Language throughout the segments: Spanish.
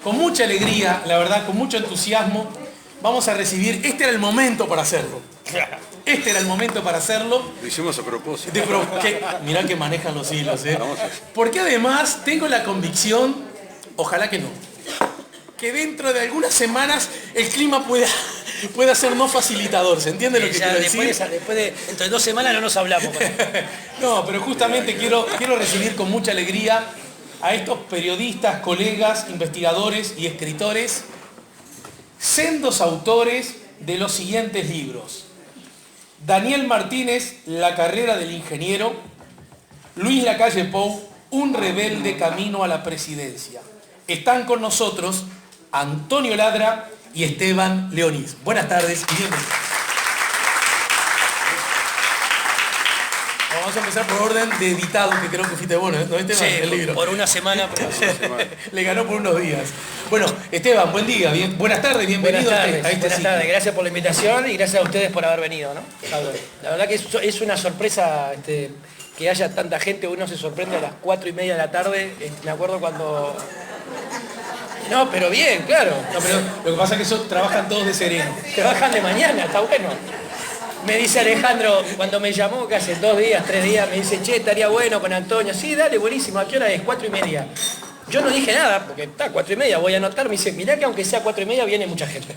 con mucha alegría, la verdad, con mucho entusiasmo, vamos a recibir, este era el momento para hacerlo. Este era el momento para hacerlo. Lo hicimos a propósito. Mirá que manejan los hilos, ¿eh? Porque además tengo la convicción, ojalá que no, que dentro de algunas semanas el clima pueda ser no facilitador. ¿Se entiende lo que quiero decir? Después de dentro de 2 semanas no nos hablamos. No, pero justamente quiero recibir con mucha alegría a estos periodistas, colegas, investigadores y escritores, sendos autores de los siguientes libros: Daniel Martínez, La carrera del ingeniero; Luis Lacalle Pou, Un rebelde camino a la presidencia. Están con nosotros Antonio Ladra y Esteban Leonís. Buenas tardes y bienvenidos. Vamos a empezar por orden de editado, que creo que fuiste bueno, ¿no, Esteban? Sí, el libro. por una semana. Le ganó por unos días. Bueno, Esteban, buen día, buenas tardes, bienvenido a este sitio. tardes, gracias por la invitación y gracias a ustedes por haber venido, ¿no? La verdad que es una sorpresa que haya tanta gente. Uno se sorprende a las 4:30 de la tarde. Me acuerdo cuando... No, pero bien, claro. No, pero lo que pasa es que eso trabajan todos de sereno. Trabajan de mañana, está bueno. Me dice Alejandro, cuando me llamó, que hace 2 días, 3 días, me dice, che, estaría bueno con Antonio. Sí, dale, buenísimo. ¿A qué hora es? 4:30. Yo no dije nada, porque está 4:30, voy a anotar. Me dice, mirá que aunque sea 4:30 viene mucha gente.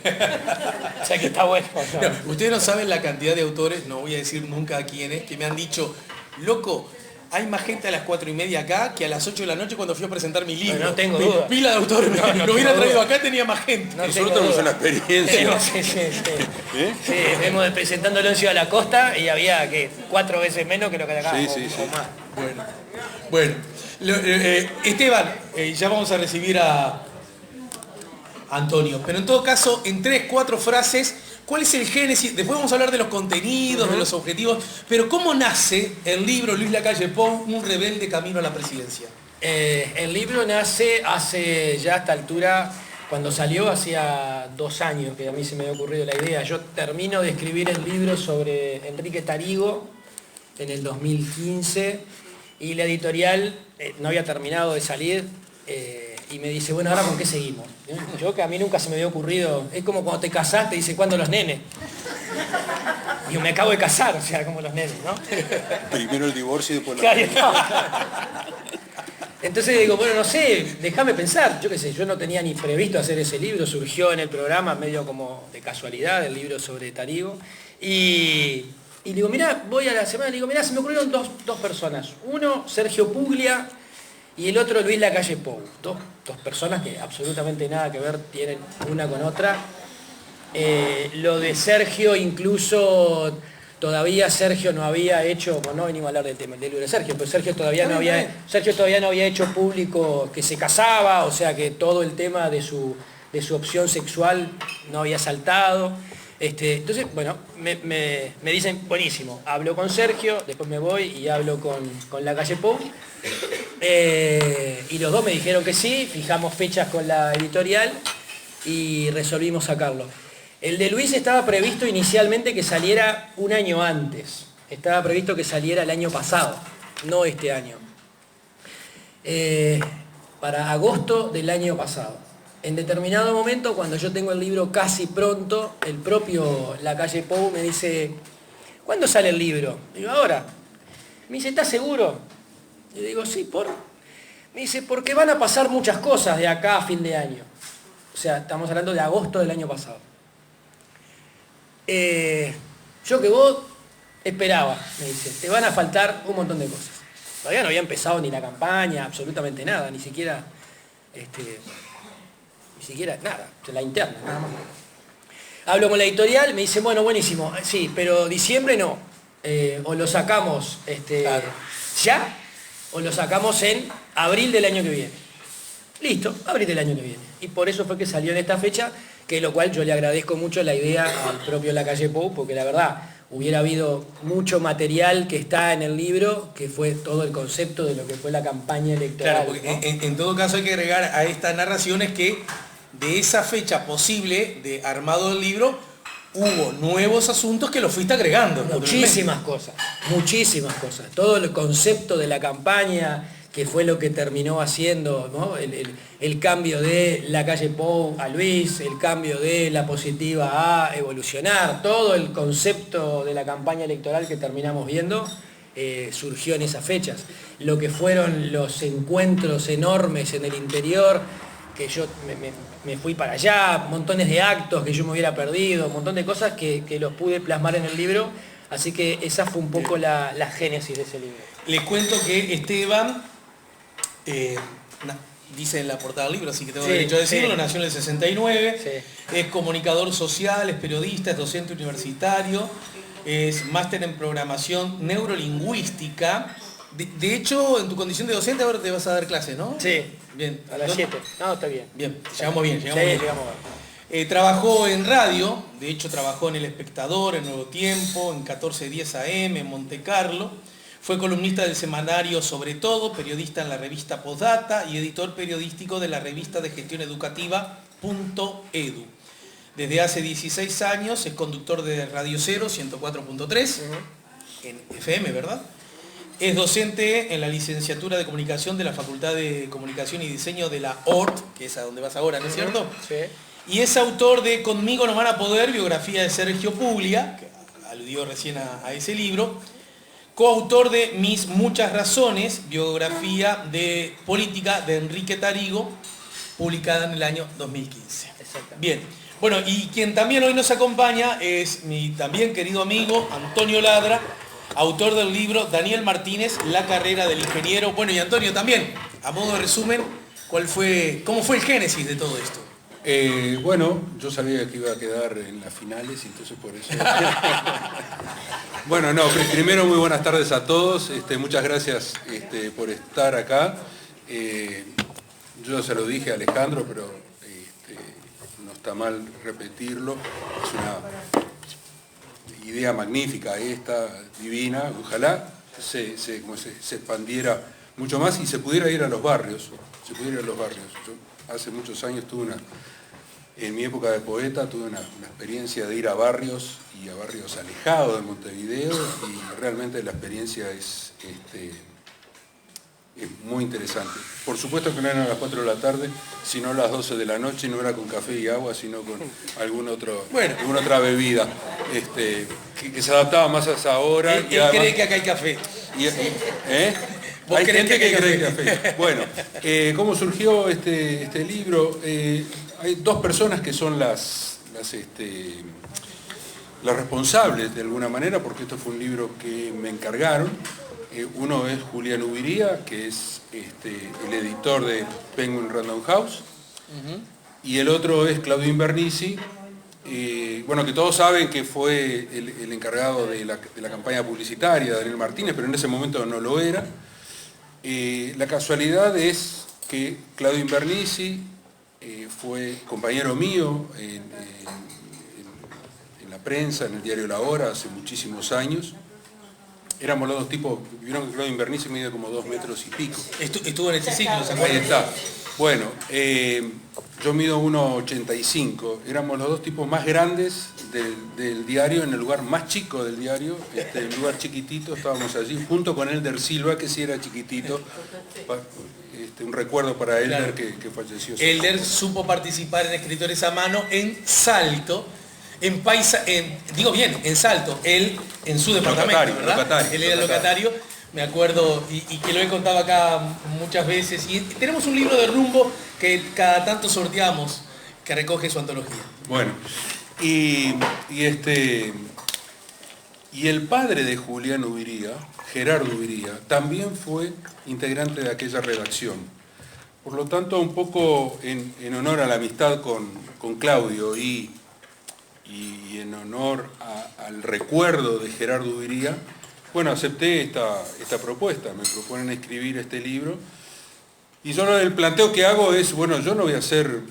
O sea que está bueno. No, ustedes no saben la cantidad de autores, no voy a decir nunca a quiénes, que me han dicho, loco, hay más gente a las 4:30 acá que a las 8 de la noche cuando fui a presentar mi libro. No tengo duda. Pila de autores, lo hubiera traído acá, tenía más gente. Nosotros tenemos una experiencia. Sí. Sí, venimos presentándolo en Ciudad de la Costa y había, ¿qué? 4 veces menos que lo que de acá. Sí. O más. Bueno. Esteban, ya vamos a recibir a Antonio, pero en todo caso, en 3, 4 frases, ¿cuál es el génesis? Después vamos a hablar de los contenidos, de los objetivos, pero ¿cómo nace el libro Luis Lacalle Pou, Un rebelde camino a la presidencia? El libro nace hace ya a esta altura, cuando salió hacía 2 años que a mí se me había ocurrido la idea. Yo termino de escribir el libro sobre Enrique Tarigo en el 2015 y la editorial no había terminado de salir y me dice, bueno, ¿ahora con qué seguimos? Yo, que a mí nunca se me había ocurrido, es como cuando te casás, te dice, ¿cuándo los nenes? Y yo me acabo de casar, o sea, como los nenes, ¿no? Primero el divorcio y después la... Entonces digo, bueno, no sé, déjame pensar. Yo qué sé, yo no tenía ni previsto hacer ese libro, surgió en el programa medio como de casualidad, el libro sobre Tarigo. Y digo, mirá, voy a la semana, digo, mirá, se me ocurrieron dos personas. Uno, Sergio Puglia, y el otro, Luis Lacalle Pou. Dos personas que absolutamente nada que ver tienen una con otra. Lo de Sergio, incluso todavía Sergio no había hecho, bueno, no venimos a hablar del tema del libro de Sergio, pero Sergio todavía no había hecho público que se casaba, o sea que todo el tema de su opción sexual no había saltado. Entonces, bueno, me dicen, buenísimo, hablo con Sergio, después me voy y hablo con Lacalle Pou. Y los dos me dijeron que sí, fijamos fechas con la editorial y resolvimos sacarlo. El de Luis estaba previsto inicialmente que saliera un año antes. Estaba previsto que saliera el año pasado, no este año. Para agosto del año pasado. En determinado momento, cuando yo tengo el libro casi pronto, el propio Lacalle Pou me dice, ¿cuándo sale el libro? Digo, ahora. Me dice, ¿estás seguro? Y digo, sí, ¿por? Me dice, porque van a pasar muchas cosas de acá a fin de año. O sea, estamos hablando de agosto del año pasado. Yo que vos esperaba, me dice, te van a faltar un montón de cosas. Todavía no había empezado ni la campaña, absolutamente nada, ni siquiera nada, la interna, nada más. Hablo con la editorial, me dice, bueno, buenísimo, sí, pero diciembre no. O lo sacamos claro, ya, o lo sacamos en abril del año que viene. Listo, abril del año que viene. Y por eso fue que salió en esta fecha, que lo cual yo le agradezco mucho la idea al propio Lacalle Pou, porque la verdad, hubiera habido mucho material que está en el libro, que fue todo el concepto de lo que fue la campaña electoral. Claro, porque ¿no? en todo caso hay que agregar a estas narraciones que de esa fecha posible de armado del libro, hubo nuevos asuntos que lo fuiste agregando. Muchísimas cosas. Todo el concepto de la campaña, que fue lo que terminó haciendo, ¿no? El cambio de la calle Pou a Luis, el cambio de la positiva a evolucionar, todo el concepto de la campaña electoral que terminamos viendo surgió en esas fechas. Lo que fueron los encuentros enormes en el interior, que yo me fui para allá, montones de actos que yo me hubiera perdido, un montón de cosas que los pude plasmar en el libro, así que esa fue un poco la génesis de ese libro. Les cuento que Esteban, dice en la portada del libro, así que tengo derecho a decirlo, nació en el 69, es comunicador social, es periodista, es docente universitario, es máster en programación neurolingüística. De hecho, en tu condición de docente ahora te vas a dar clases, ¿no? Sí. Bien. A las 7. No, está bien. Bien, llegamos bien. Llegamos bien. Trabajó en radio, de hecho trabajó en El Espectador, en Nuevo Tiempo, en 1410 AM, en Monte Carlo. Fue columnista del semanario Sobre Todo, periodista en la revista Postdata y editor periodístico de la revista de gestión educativa Punto Edu. Desde hace 16 años es conductor de Radio Cero 104.3, en FM, ¿verdad? Es docente en la licenciatura de comunicación de la Facultad de Comunicación y Diseño de la ORT, que es a donde vas ahora, ¿no es cierto? Sí. Y es autor de Conmigo no van a poder, biografía de Sergio Puglia, que aludió recién a ese libro. Coautor de Mis Muchas Razones, biografía de política de Enrique Tarigo, publicada en el año 2015. Exacto. Bien. Bueno, y quien también hoy nos acompaña es mi también querido amigo Antonio Ladra, autor del libro Daniel Martínez, La carrera del ingeniero. Bueno, y Antonio también, a modo de resumen, ¿cómo fue el génesis de todo esto? Bueno, yo sabía que iba a quedar en las finales, entonces por eso... Bueno, no, primero muy buenas tardes a todos, muchas gracias por estar acá. Yo se lo dije a Alejandro, pero no está mal repetirlo, es una idea magnífica esta, divina, ojalá se expandiera mucho más y se pudiera ir a los barrios, Yo hace muchos años en mi época de poeta tuve una experiencia de ir a barrios y a barrios alejados de Montevideo y realmente la experiencia es muy interesante. Por supuesto que no eran a las 4 de la tarde, sino a las 12 de la noche, no era con café y agua, sino con alguna otra bebida que se adaptaba más a esa hora. Él cree que acá hay café. Hay gente que cree café. Bueno, ¿cómo surgió este libro? Hay dos personas que son las responsables de alguna manera, porque esto fue un libro que me encargaron. Uno es Julián Ubiría, que es el editor de Penguin Random House, y el otro es Claudio Invernizzi, bueno, que todos saben que fue el encargado de la campaña publicitaria de Daniel Martínez, pero en ese momento no lo era. La casualidad es que Claudio Invernizzi fue compañero mío en la prensa, en el diario La Hora, hace muchísimos años. Éramos los dos tipos, vieron que Claudio Invernizzi mide como 2 metros y pico. Estuvo en este ciclo, ¿se acuerdan? Ahí está. Bueno, yo mido 1,85. Éramos los dos tipos más grandes del diario, en el lugar más chico del diario, en un lugar chiquitito, estábamos allí, junto con Elder Silva, que sí era chiquitito. Un recuerdo para Elder, claro, que falleció. Elder supo participar en Escritores a Mano en Salto, en Salto, él en su departamento, ¿verdad? Él era locatario, me acuerdo, y que lo he contado acá muchas veces. Y tenemos un libro de Rumbo que cada tanto sorteamos, que recoge su antología. Bueno, y el padre de Julián Ubiría, Gerardo Ubiría, también fue integrante de aquella redacción. Por lo tanto, un poco en honor a la amistad con Claudio y en honor al recuerdo de Gerardo Ubiría, bueno, acepté esta propuesta, me proponen escribir este libro. Y yo el planteo que hago es, bueno, yo no voy a hacer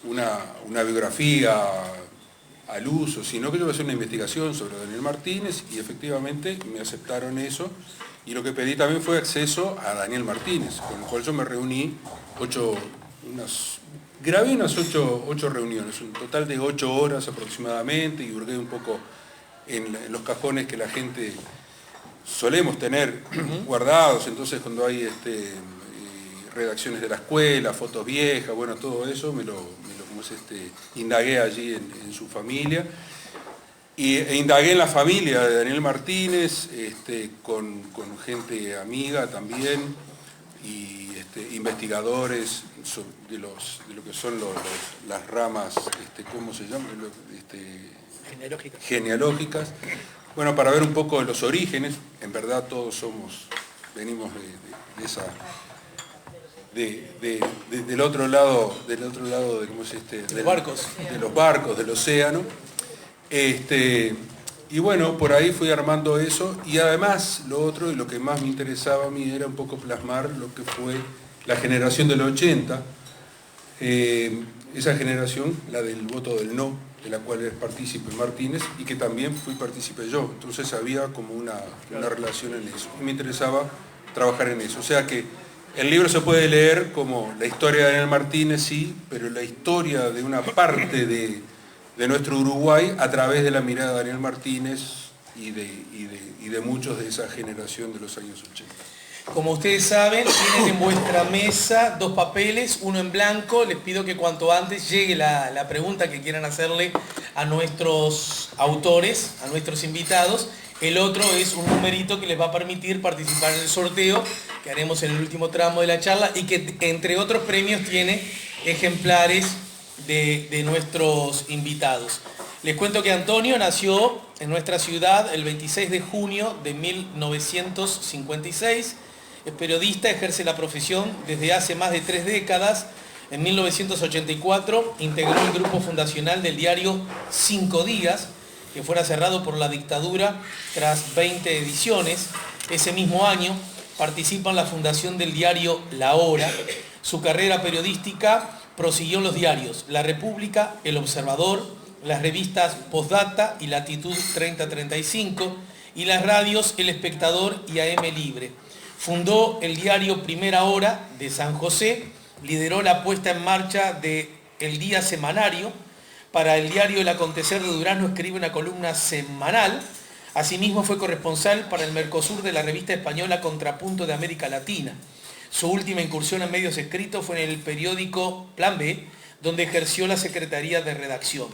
una biografía al uso, sino que yo voy a hacer una investigación sobre Daniel Martínez y efectivamente me aceptaron eso. Y lo que pedí también fue acceso a Daniel Martínez, con lo cual yo me reuní, grabé unas 8 reuniones, un total de 8 horas aproximadamente, y hurgué un poco en los cajones que la gente solemos tener guardados, entonces cuando hay redacciones de la escuela, fotos viejas, bueno, todo eso indagué allí en su familia. E indagué en la familia de Daniel Martínez, con gente amiga también, y investigadores de lo que son las ramas, ¿cómo se llama? Genealógicas. Bueno, para ver un poco de los orígenes, en verdad todos venimos del otro lado de ¿cómo es los barcos. De los barcos, del océano. Y bueno, por ahí fui armando eso, y además lo otro, y lo que más me interesaba a mí era un poco plasmar lo que fue la generación del 80, esa generación, la del voto del no, de la cual es partícipe Martínez, y que también fui partícipe yo. Entonces había como una relación en eso, y me interesaba trabajar en eso. O sea que el libro se puede leer como la historia de Daniel Martínez, sí, pero la historia de una parte de nuestro Uruguay a través de la mirada de Daniel Martínez y de muchos de esa generación de los años 80. Como ustedes saben, tienen en vuestra mesa 2 papeles, uno en blanco. Les pido que cuanto antes llegue la pregunta que quieran hacerle a nuestros autores, a nuestros invitados. El otro es un numerito que les va a permitir participar en el sorteo que haremos en el último tramo de la charla, y que entre otros premios tiene ejemplares de nuestros invitados. Les cuento que Antonio nació en nuestra ciudad el 26 de junio de 1956. Es periodista, ejerce la profesión desde hace más de 3 décadas. En 1984 integró el grupo fundacional del diario Cinco Días, que fuera cerrado por la dictadura tras 20 ediciones. Ese mismo año participa en la fundación del diario La Hora. Su carrera periodística prosiguió en los diarios La República, El Observador, las revistas Postdata y Latitud 3035, y las radios El Espectador y AM Libre. Fundó el diario Primera Hora de San José, lideró la puesta en marcha de El Día Semanario. Para el diario El Acontecer de Durazno escribe una columna semanal. Asimismo fue corresponsal para el Mercosur de la revista española Contrapunto de América Latina. Su última incursión en medios escritos fue en el periódico Plan B, donde ejerció la secretaría de redacción.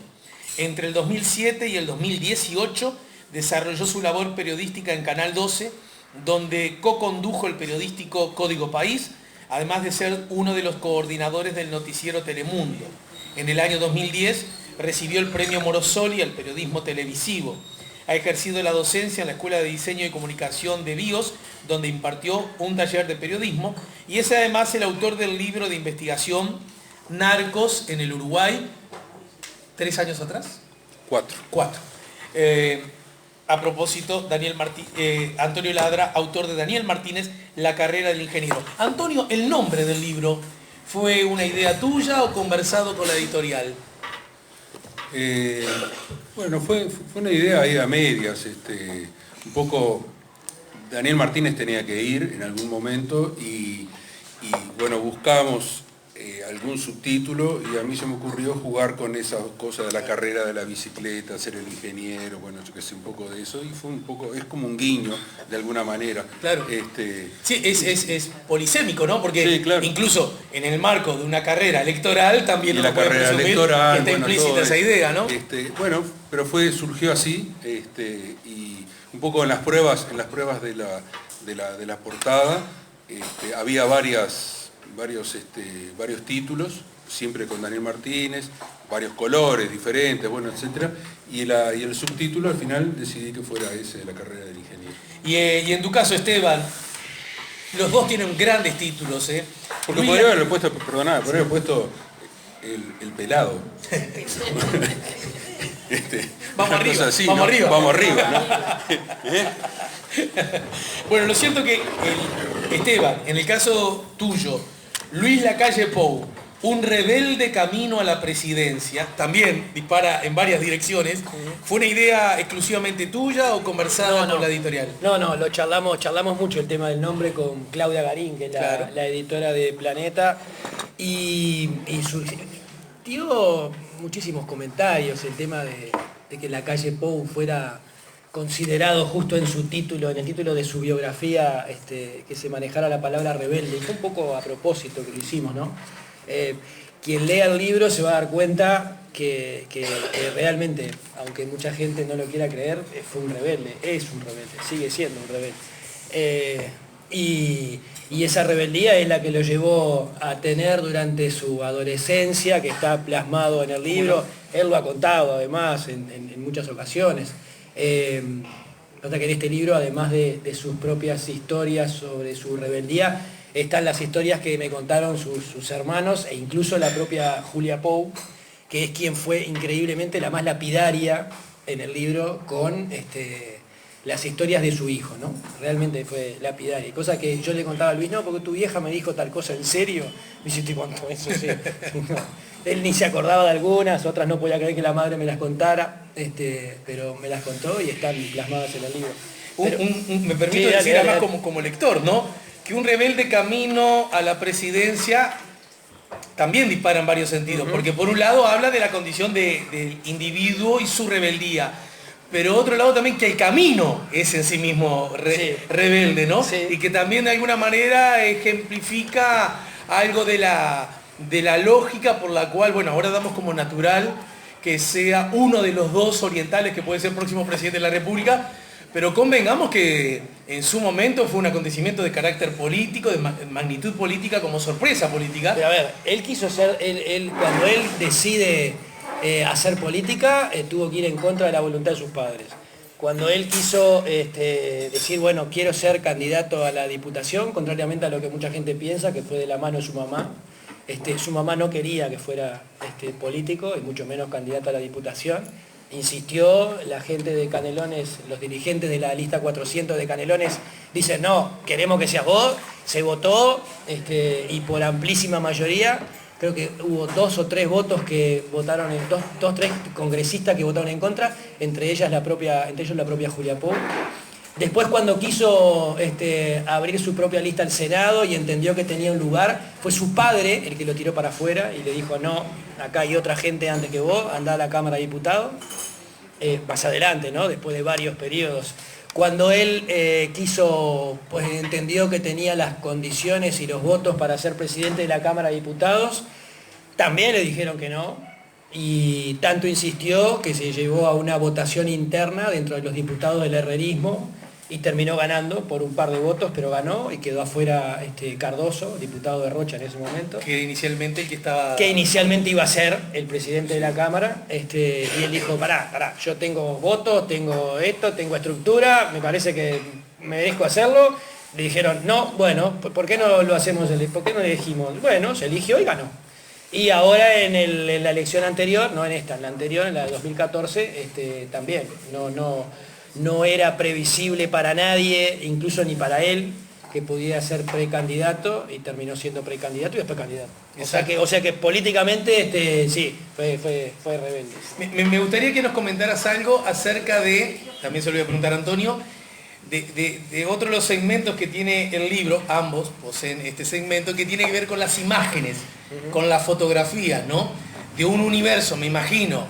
Entre el 2007 y el 2018 desarrolló su labor periodística en Canal 12, donde co-condujo el periodístico Código País, además de ser uno de los coordinadores del noticiero Telemundo. En el año 2010 recibió el premio Morosoli al periodismo televisivo. Ha ejercido la docencia en la Escuela de Diseño y Comunicación de BIOS, donde impartió un taller de periodismo, y es además el autor del libro de investigación Narcos en el Uruguay, 3 años atrás. 4. A propósito, Antonio Ladra, autor de Daniel Martínez, La carrera del ingeniero. Antonio, ¿el nombre del libro fue una idea tuya o conversado con la editorial? Bueno, fue una idea ahí a medias. Un poco Daniel Martínez tenía que ir en algún momento y bueno, buscamos algún subtítulo, y a mí se me ocurrió jugar con esa cosa de la carrera de la bicicleta, ser el ingeniero, bueno, yo que sé, un poco de eso, y fue un poco, es como un guiño de alguna manera. Claro. Sí, es polisémico, ¿no? Porque sí, claro, incluso en el marco de una carrera electoral también la carrera electoral, que está implícita esa idea, ¿no? Bueno, pero surgió así, y un poco en las pruebas de la portada, había varios títulos, siempre con Daniel Martínez, varios colores diferentes, bueno, etcétera, y el subtítulo al final decidí que fuera ese, de la carrera del ingeniero. Y en tu caso, Esteban, los dos tienen grandes títulos, ¿eh? Porque podría haberlo puesto, podría haber puesto el pelado. Vamos arriba, así, vamos, ¿no? Arriba. Vamos arriba, ¿no? Bueno, lo cierto que Esteban, en el caso tuyo, Luis Lacalle Pou, un rebelde camino a la presidencia, también dispara en varias direcciones. ¿Fue una idea exclusivamente tuya o conversada con la editorial? No, lo charlamos mucho el tema del nombre con Claudia Garín, que es la editora de Planeta, y dio muchísimos comentarios el tema de que Lacalle Pou fuera considerado justo en su título, en el título de su biografía, que se manejara la palabra rebelde. Y fue un poco a propósito que lo hicimos, ¿no? Quien lea el libro se va a dar cuenta que realmente, aunque mucha gente no lo quiera creer, fue un rebelde, es un rebelde, sigue siendo un rebelde. Y esa rebeldía es la que lo llevó a tener durante su adolescencia, que está plasmado en el libro. Él lo ha contado además en muchas ocasiones. Nota que en este libro, además de sus propias historias sobre su rebeldía, están las historias que me contaron sus hermanos e incluso la propia Julia Pou, que es quien fue increíblemente la más lapidaria en el libro con las historias de su hijo, ¿no? Realmente fue lapidaria. Cosa que yo le contaba a Luis, no, porque tu vieja me dijo tal cosa, ¿en serio? Me dice, ¿te contó eso? Sí. No. Él ni se acordaba de algunas, otras no podía creer que la madre me las contara, pero me las contó y están plasmadas en el libro. Pero, me permito decir además como lector, ¿no? Que un rebelde camino a la presidencia también dispara en varios sentidos, porque por un lado habla de la condición del individuo y su rebeldía, pero otro lado también que el camino es en sí mismo rebelde, ¿no? Sí. Y que también de alguna manera ejemplifica algo de la lógica por la cual, bueno, ahora damos como natural que sea uno de los dos orientales que puede ser próximo presidente de la República, pero convengamos que en su momento fue un acontecimiento de carácter político, de magnitud política, como sorpresa política. Pero a ver, él quiso ser, cuando él decide hacer política, tuvo que ir en contra de la voluntad de sus padres. Cuando él quiso decir, bueno, quiero ser candidato a la Diputación, contrariamente a lo que mucha gente piensa, que fue de la mano de su mamá no quería que fuera político, y mucho menos candidato a la Diputación. Insistió, la gente de Canelones, los dirigentes de la lista 400 de Canelones, dicen, no, queremos que seas vos, se votó, y por amplísima mayoría, creo que hubo 2 o 3 votos que votaron, 2 o 3 congresistas que votaron en contra, entre ellos la propia Julia Pou. Después, cuando quiso abrir su propia lista al Senado y entendió que tenía un lugar, fue su padre el que lo tiró para afuera y le dijo, no, acá hay otra gente antes que vos, andá a la Cámara de Diputados. Más adelante, ¿no? Después de varios periodos. Cuando él pues entendió que tenía las condiciones y los votos para ser presidente de la Cámara de Diputados, también le dijeron que no. Y tanto insistió que se llevó a una votación interna dentro de los diputados del herrerismo y terminó ganando por un par de votos, pero ganó y quedó afuera Cardoso, diputado de Rocha en ese momento. Que inicialmente el que estaba... Que inicialmente iba a ser el presidente de la Cámara, y él dijo, pará, yo tengo votos, tengo esto, tengo estructura, me parece que merezco hacerlo. Le dijeron, no, bueno, ¿por qué no lo hacemos? ¿Por qué no elegimos? Bueno, se eligió y ganó. Y ahora en la elección anterior, no en esta, en la anterior, en la de 2014, también, no era previsible para nadie, incluso ni para él, que pudiera ser precandidato, y terminó siendo precandidato y después candidato. O sea que políticamente sí, fue rebelde. Me gustaría que nos comentaras algo acerca de, también se lo voy a preguntar a Antonio, de otro de los segmentos que tiene el libro, ambos poseen este segmento, que tiene que ver con las imágenes, con la fotografía, ¿no? De un universo, me imagino,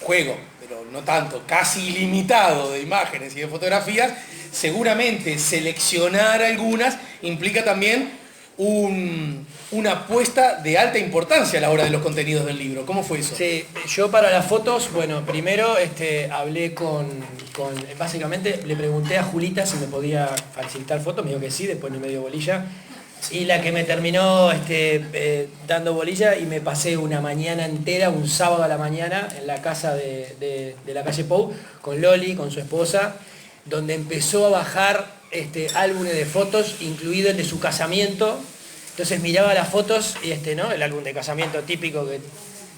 juego, pero no tanto, casi ilimitado de imágenes y de fotografías. Seguramente seleccionar algunas implica también una apuesta de alta importancia a la hora de los contenidos del libro. ¿Cómo fue eso? Sí, yo para las fotos, bueno, primero hablé básicamente le pregunté a Julita si me podía facilitar fotos, me dijo que sí, después no me dio bolilla. Y la que me terminó dando bolilla, y me pasé una mañana entera, un sábado a la mañana, en la casa de la calle Pou, con Loli, con su esposa, donde empezó a bajar álbumes de fotos, incluido el de su casamiento. Entonces miraba las fotos y ¿no? El álbum de casamiento típico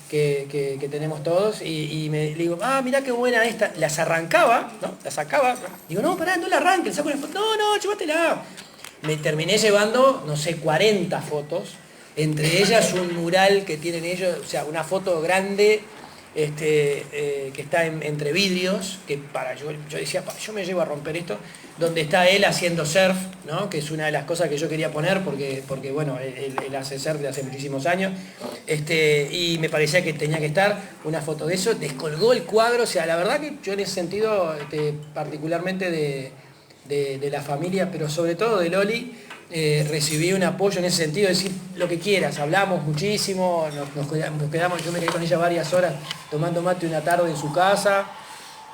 que tenemos todos, y le digo, mirá qué buena esta. Las arrancaba, ¿no? Las sacaba. Digo, no, pará, no la arranques, le saco una foto. No, llévatela. Me terminé llevando, no sé, 40 fotos, entre ellas un mural que tienen ellos, o sea, una foto grande que está entre vidrios, que yo decía, yo me llevo a romper esto, donde está él haciendo surf, ¿no? Que es una de las cosas que yo quería poner porque bueno, él hace surf de hace muchísimos años, y me parecía que tenía que estar una foto de eso, descolgó el cuadro, o sea, la verdad que yo en ese sentido, particularmente de la familia, pero sobre todo de Loli, recibí un apoyo en ese sentido, decir lo que quieras, hablamos muchísimo, nos quedamos, yo me quedé con ella varias horas tomando mate una tarde en su casa,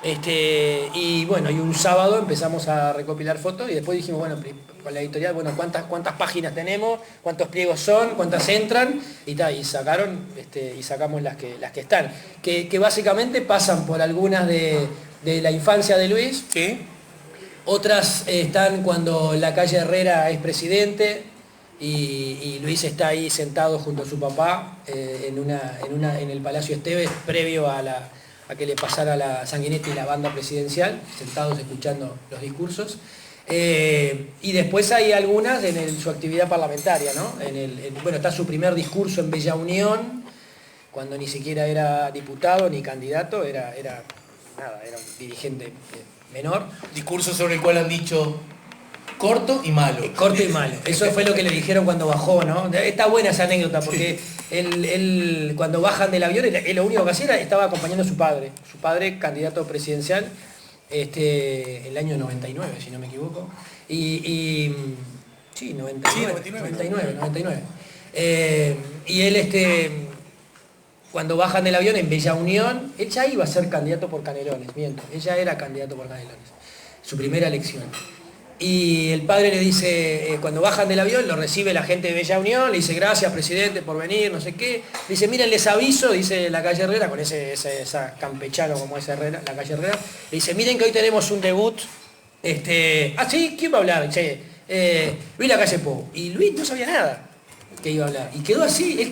y bueno, y un sábado empezamos a recopilar fotos y después dijimos, bueno, con la editorial, bueno, cuántas páginas tenemos, cuántos pliegos son, cuántas entran, y sacaron, y sacamos las que están, que básicamente pasan por algunas de la infancia de Luis. ¿Sí? Otras están cuando Lacalle Herrera es presidente y Luis está ahí sentado junto a su papá en el Palacio Esteves, previo a que le pasara la Sanguinetti y la banda presidencial, sentados escuchando los discursos. Y después hay algunas en su actividad parlamentaria, ¿no? Bueno, está su primer discurso en Bella Unión, cuando ni siquiera era diputado ni candidato, era un dirigente menor. Discurso sobre el cual han dicho corto y malo. Corto y malo. Eso fue lo que le dijeron cuando bajó, ¿no? Está buena esa anécdota porque él cuando bajan del avión, él lo único que hacía estaba acompañando a su padre candidato presidencial, el año 99, si no me equivoco. Sí, 99. Y él, cuando bajan del avión en Bella Unión, él ya iba a ser candidato por Canelones, miento, ella era candidato por Canelones, su primera elección. Y el padre le dice, cuando bajan del avión, lo recibe la gente de Bella Unión, le dice, gracias presidente por venir, no sé qué. Dice, miren, les aviso, dice Lacalle Herrera, con esa campechano como es Herrera, Lacalle Herrera, le dice, miren que hoy tenemos un debut. Sí, ¿quién va a hablar? Luis Lacalle Pou. Y Luis no sabía nada que iba a hablar. Y quedó así,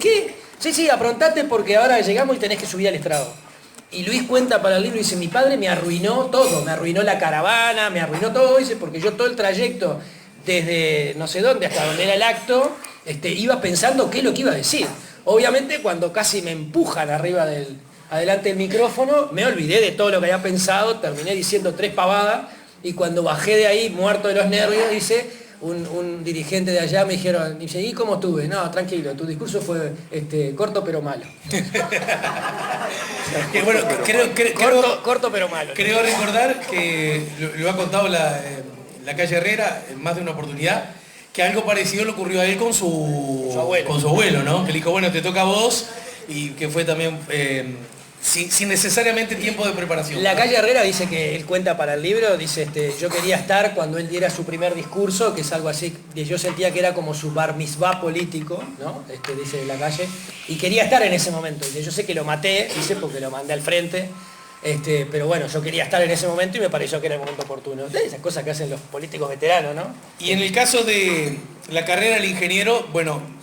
sí, aprontate porque ahora llegamos y tenés que subir al estrado. Y Luis cuenta para el libro, dice, mi padre me arruinó todo, me arruinó la caravana, me arruinó todo, dice, porque yo todo el trayecto, desde no sé dónde hasta donde era el acto, iba pensando qué es lo que iba a decir. Obviamente cuando casi me empujan adelante del micrófono, me olvidé de todo lo que había pensado, terminé diciendo 3 pavadas, y cuando bajé de ahí, muerto de los nervios, dice, un dirigente de allá me dijeron, dice, ¿y cómo estuve? No, tranquilo, tu discurso fue corto pero malo. Bueno, corto pero malo. Creo recordar que lo ha contado Lacalle Herrera en más de una oportunidad, que algo parecido le ocurrió a él con su abuelo, ¿no? Que le dijo, bueno, te toca a vos, y que fue también sin necesariamente tiempo de preparación. Lacalle Herrera dice que él cuenta para el libro, dice, yo quería estar cuando él diera su primer discurso, que es algo así, que yo sentía que era como su bar mitzvah político, ¿no? Dice Lacalle, y quería estar en ese momento. Dice, yo sé que lo maté, dice, porque lo mandé al frente, pero bueno, yo quería estar en ese momento y me pareció que era el momento oportuno. Esas cosas que hacen los políticos veteranos, ¿no? Y en el caso de la carrera del ingeniero, bueno,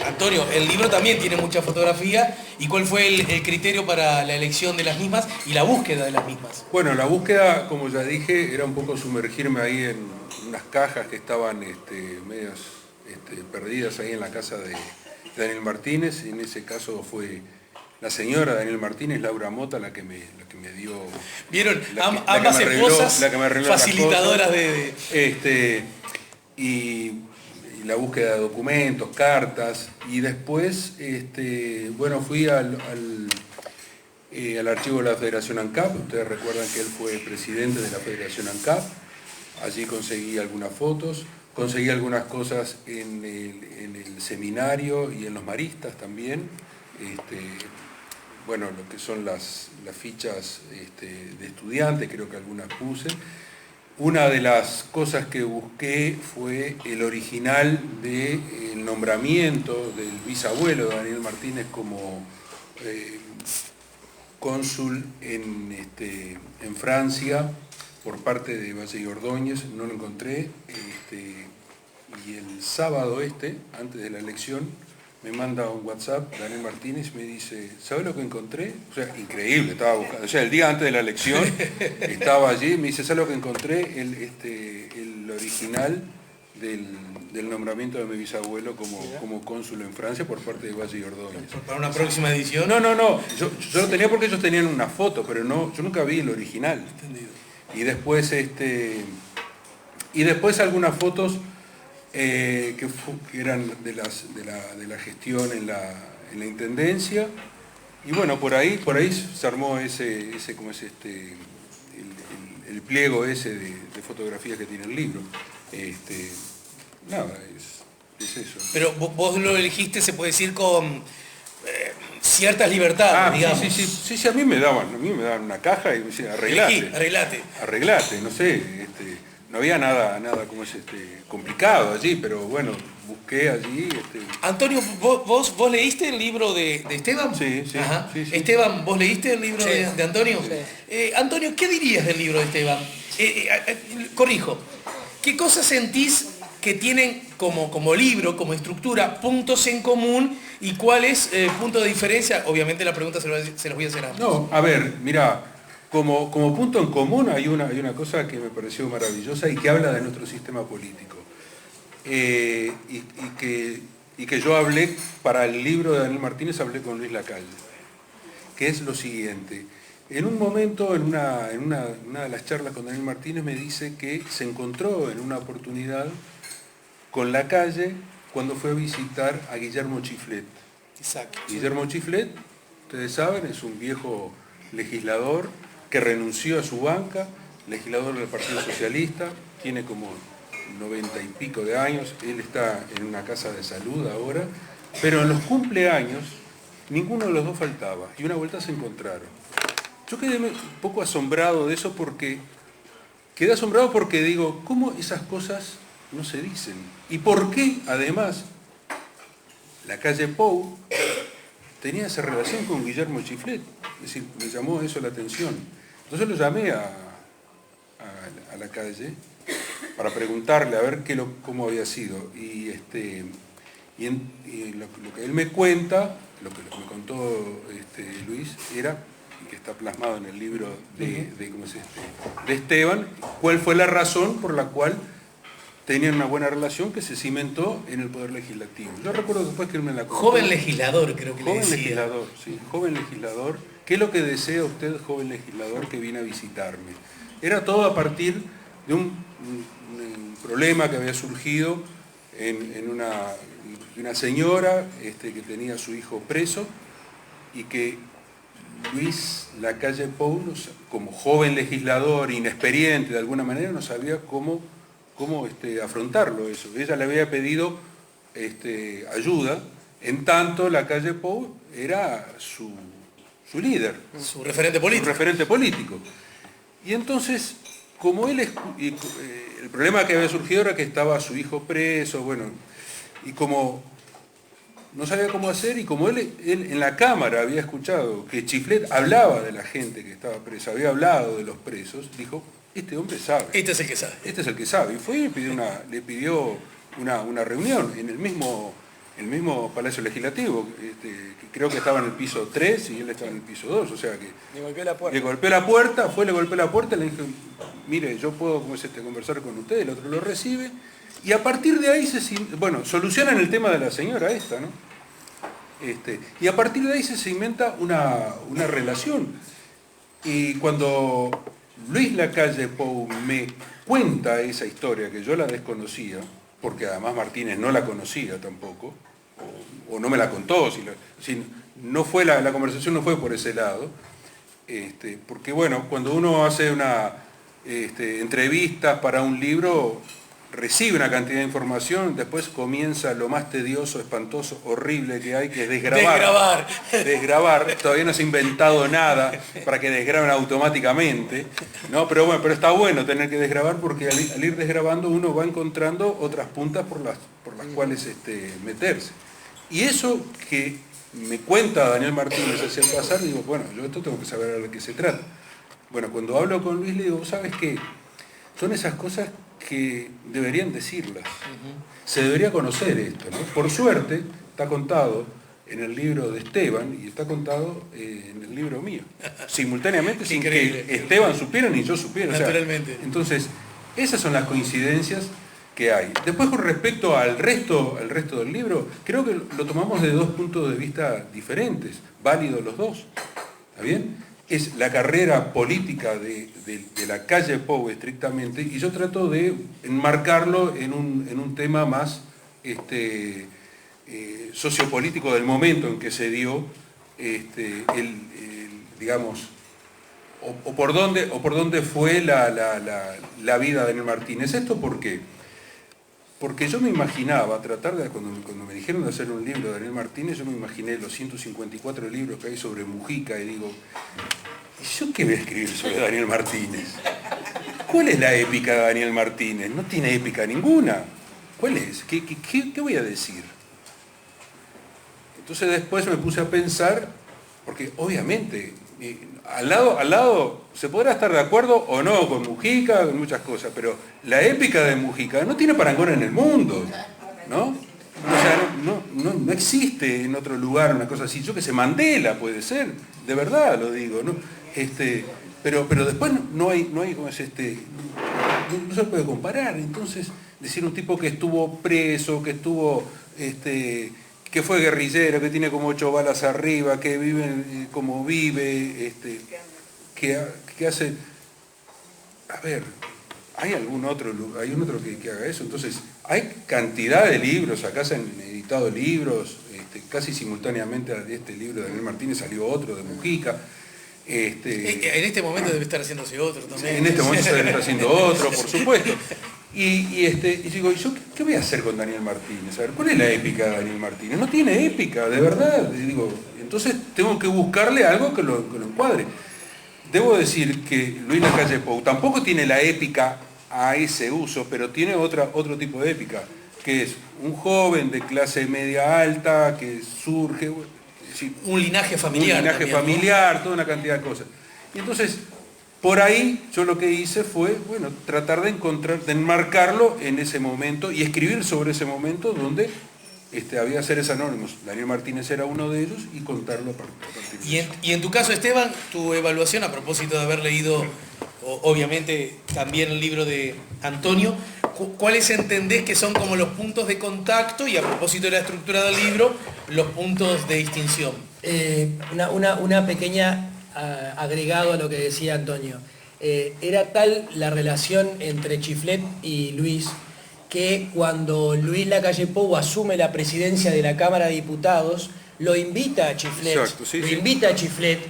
Antonio, el libro también tiene mucha fotografía. ¿Y cuál fue el criterio para la elección de las mismas y la búsqueda de las mismas? Bueno, la búsqueda, como ya dije, era un poco sumergirme ahí en unas cajas que estaban medias perdidas ahí en la casa de Daniel Martínez. En ese caso fue la señora Daniel Martínez, Laura Mota, la que me dio... ¿Vieron? Ambas esposas facilitadoras y la búsqueda de documentos, cartas, y después, bueno, fui al archivo de la Federación ANCAP. Ustedes recuerdan que él fue presidente de la Federación ANCAP. Allí conseguí algunas fotos, conseguí algunas cosas en el seminario y en los maristas también. Bueno, lo que son las fichas de estudiantes, creo que algunas puse. Una de las cosas que busqué fue el original del nombramiento del bisabuelo de Daniel Martínez como cónsul en Francia por parte de Valle y Ordóñez. No lo encontré, y el sábado antes de la elección, me manda un WhatsApp Daniel Martínez, me dice, ¿sabes lo que encontré? O sea, increíble, estaba buscando, o sea, el día antes de la elección estaba allí, me dice, ¿sabes lo que encontré? El original del nombramiento de mi bisabuelo como cónsul en Francia por parte de Valle y Ordóñez. Para una próxima edición. No, yo lo tenía porque ellos tenían una foto, pero no, yo nunca vi el original. Entendido. Y después algunas fotos que eran de la gestión en la intendencia. Y bueno, por ahí se armó ese ¿cómo es el pliego ese de fotografías que tiene el libro. Nada, es eso. Pero vos lo elegiste, se puede decir, con ciertas libertades, digamos. Sí, a mí me daban una caja y me decían, arreglate, no sé, no había nada como complicado allí, pero bueno, busqué allí. Antonio, ¿vos leíste el libro de Esteban? Sí. Esteban, ¿vos leíste el libro de Antonio? Sí. Antonio, ¿qué dirías del libro de Esteban? Corrijo, ¿qué cosas sentís que tienen como libro, como estructura, puntos en común y cuáles puntos de diferencia? Obviamente la pregunta se los voy a hacer a ambos. No, a ver, mira, como punto en común hay una cosa que me pareció maravillosa y que habla de nuestro sistema político. Y que yo hablé, para el libro de Daniel Martínez, hablé con Luis Lacalle, que es lo siguiente. En un momento, en una de las charlas con Daniel Martínez, me dice que se encontró en una oportunidad con Lacalle cuando fue a visitar a Guillermo Chiflet. Exacto. Guillermo Chiflet, ustedes saben, es un viejo legislador que renunció a su banca, legislador del Partido Socialista, tiene como 90 y pico de años, él está en una casa de salud ahora, pero en los cumpleaños ninguno de los dos faltaba y una vuelta se encontraron. Yo quedé un poco asombrado de eso porque digo, ¿cómo esas cosas no se dicen? ¿Y por qué, además, Lacalle Pou tenía esa relación con Guillermo Chiflet? Es decir, me llamó eso la atención. Entonces lo llamé a Lacalle para preguntarle a ver cómo había sido. Y lo que él me cuenta, lo que me contó Luis, era, que está plasmado en el libro de Esteban, cuál fue la razón por la cual tenían una buena relación que se cimentó en el Poder Legislativo. Yo recuerdo después que él me la contó. Joven legislador, creo que le decía. Joven legislador, sí, joven legislador. ¿Qué es lo que desea usted, joven legislador, que viene a visitarme? Era todo a partir de un problema que había surgido en una señora que tenía a su hijo preso y que Luis Lacalle Pou, como joven legislador, inexperiente de alguna manera, no sabía cómo afrontarlo eso. Ella le había pedido ayuda, en tanto Lacalle Pou era su líder. Su referente político. Su referente político. Y entonces, como el problema que había surgido era que estaba su hijo preso, bueno, y como no sabía cómo hacer, y como él en la Cámara había escuchado que Chiflet hablaba de la gente que estaba presa, había hablado de los presos, dijo, este hombre sabe. Este es el que sabe. Este es el que sabe. Y fue y le pidió una reunión en el mismo Palacio Legislativo, que creo que estaba en el piso 3 y él estaba en el piso 2, o sea que... Le golpeó la puerta. Le golpeó la puerta, le dijo, mire, yo puedo conversar con usted, el otro lo recibe, y a partir de ahí solucionan el tema de la señora esta, ¿no? Y a partir de ahí se inventa una relación. Y cuando Luis Lacalle Pou me cuenta esa historia, que yo la desconocía, porque además Martínez no la conocía tampoco, o no me la contó, no fue la conversación no fue por ese lado, porque bueno, cuando uno hace entrevistas para un libro, recibe una cantidad de información, después comienza lo más tedioso, espantoso, horrible que hay, que es desgrabar. Desgrabar, todavía no se ha inventado nada para que desgraben automáticamente, ¿no? Pero está bueno tener que desgrabar porque al ir desgrabando uno va encontrando otras puntas por las cuales meterse. Y eso que me cuenta Daniel Martínez hacia el pasar, digo, bueno, yo esto tengo que saber de qué se trata. Bueno, cuando hablo con Luis le digo, ¿sabes qué? Son esas cosas que deberían decirlas. Se debería conocer esto, ¿no? Por suerte, está contado en el libro de Esteban y está contado en el libro mío. Simultáneamente, sin que Esteban supiera ni yo supiera. Naturalmente. Entonces, esas son las coincidencias que que hay. Después, con respecto al resto del libro, creo que lo tomamos de dos puntos de vista diferentes, válidos los dos. ¿Está bien? Es la carrera política de la calle Pou estrictamente, y yo trato de enmarcarlo en un tema más sociopolítico del momento en que se dio, digamos, o por dónde fue la vida de Daniel Martínez. ¿Esto por qué? Porque yo me imaginaba, cuando me dijeron de hacer un libro de Daniel Martínez, yo me imaginé los 154 libros que hay sobre Mujica y digo, ¿y yo qué voy a escribir sobre Daniel Martínez? ¿Cuál es la épica de Daniel Martínez? No tiene épica ninguna. ¿Cuál es? ¿Qué voy a decir? Entonces después me puse a pensar, porque obviamente al lado se podrá estar de acuerdo o no con Mujica, con muchas cosas, pero la épica de Mujica no tiene parangón en el mundo, ¿no? O sea, no existe en otro lugar una cosa así. Yo que sé, Mandela puede ser, de verdad lo digo, ¿no? Pero después no hay como es no se puede comparar. Entonces, decir un tipo que estuvo preso, que estuvo que fue guerrillero, que tiene como 8 balas arriba, que vive como vive, que hace... A ver, ¿hay algún otro que haga eso? Entonces, hay cantidad de libros, acá se han editado libros, casi simultáneamente a este libro de Daniel Martínez salió otro de Mujica. En este momento debe estar haciéndose otro también. En este momento se debe estar haciendo otro, por supuesto. Y digo, ¿yo qué voy a hacer con Daniel Martínez? A ver, ¿cuál es la épica de Daniel Martínez? No tiene épica, de verdad. Digo, entonces tengo que buscarle algo que lo encuadre. Debo decir que Luis Lacalle Pou tampoco tiene la épica a ese uso, pero tiene otro tipo de épica, que es un joven de clase media alta que surge... un linaje familiar. Un linaje también, familiar, ¿no? Toda una cantidad de cosas. Y entonces... Por ahí yo lo que hice fue, tratar de enmarcarlo en ese momento y escribir sobre ese momento donde había seres anónimos. Daniel Martínez era uno de ellos y contarlo a partir de eso. Y en tu caso, Esteban, tu evaluación a propósito de haber leído, obviamente, también el libro de Antonio, ¿cuáles entendés que son como los puntos de contacto y a propósito de la estructura del libro, los puntos de distinción? Una pequeña... agregado a lo que decía Antonio, era tal la relación entre Chiflet y Luis que cuando Luis Lacalle Pou asume la presidencia de la Cámara de Diputados, lo invita a Chiflet, Exacto, sí. invita a Chiflet,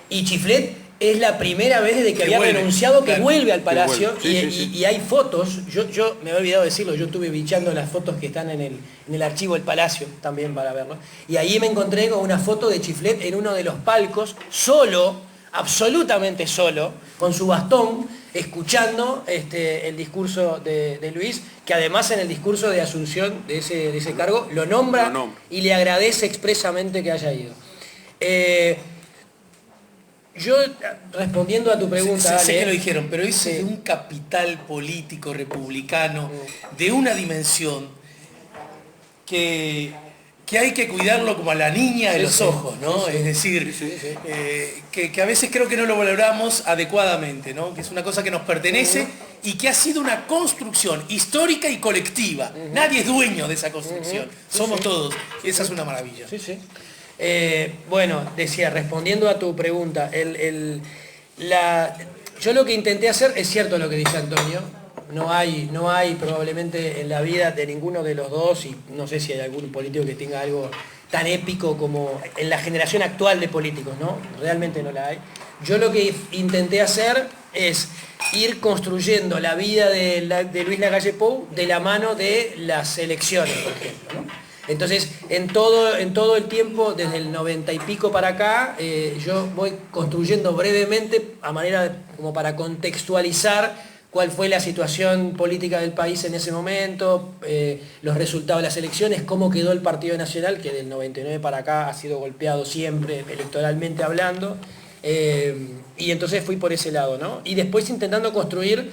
y Chiflet es la primera vez desde que había renunciado que vuelve al Palacio, y hay fotos, yo me había olvidado decirlo, yo estuve bichando las fotos que están en el archivo del Palacio también para verlo, y ahí me encontré con una foto de Chiflet en uno de los palcos, solo, absolutamente solo, con su bastón, escuchando el discurso de Luis, que además en el discurso de asunción de ese cargo lo nombra y le agradece expresamente que haya ido. Yo, respondiendo a tu pregunta... Sé que lo dijeron, pero es de un capital político republicano, de una dimensión que hay que cuidarlo como a la niña de los ojos, ¿no? Es decir, que a veces creo que no lo valoramos adecuadamente, ¿no? Que es una cosa que nos pertenece y que ha sido una construcción histórica y colectiva. Nadie es dueño de esa construcción, somos todos. Y esa es una maravilla. Bueno, decía, respondiendo a tu pregunta, yo lo que intenté hacer, es cierto lo que dice Antonio, no hay probablemente en la vida de ninguno de los dos, y no sé si hay algún político que tenga algo tan épico como en la generación actual de políticos, ¿no? Realmente no la hay. Yo lo que intenté hacer es ir construyendo la vida de Luis Lacalle Pou de la mano de las elecciones, por ejemplo, ¿no? Entonces, en todo el tiempo, desde el 90 y pico para acá, yo voy construyendo brevemente, a manera como para contextualizar cuál fue la situación política del país en ese momento, los resultados de las elecciones, cómo quedó el Partido Nacional, que del 99 para acá ha sido golpeado siempre, electoralmente hablando, y entonces fui por ese lado, ¿no? Y después intentando construir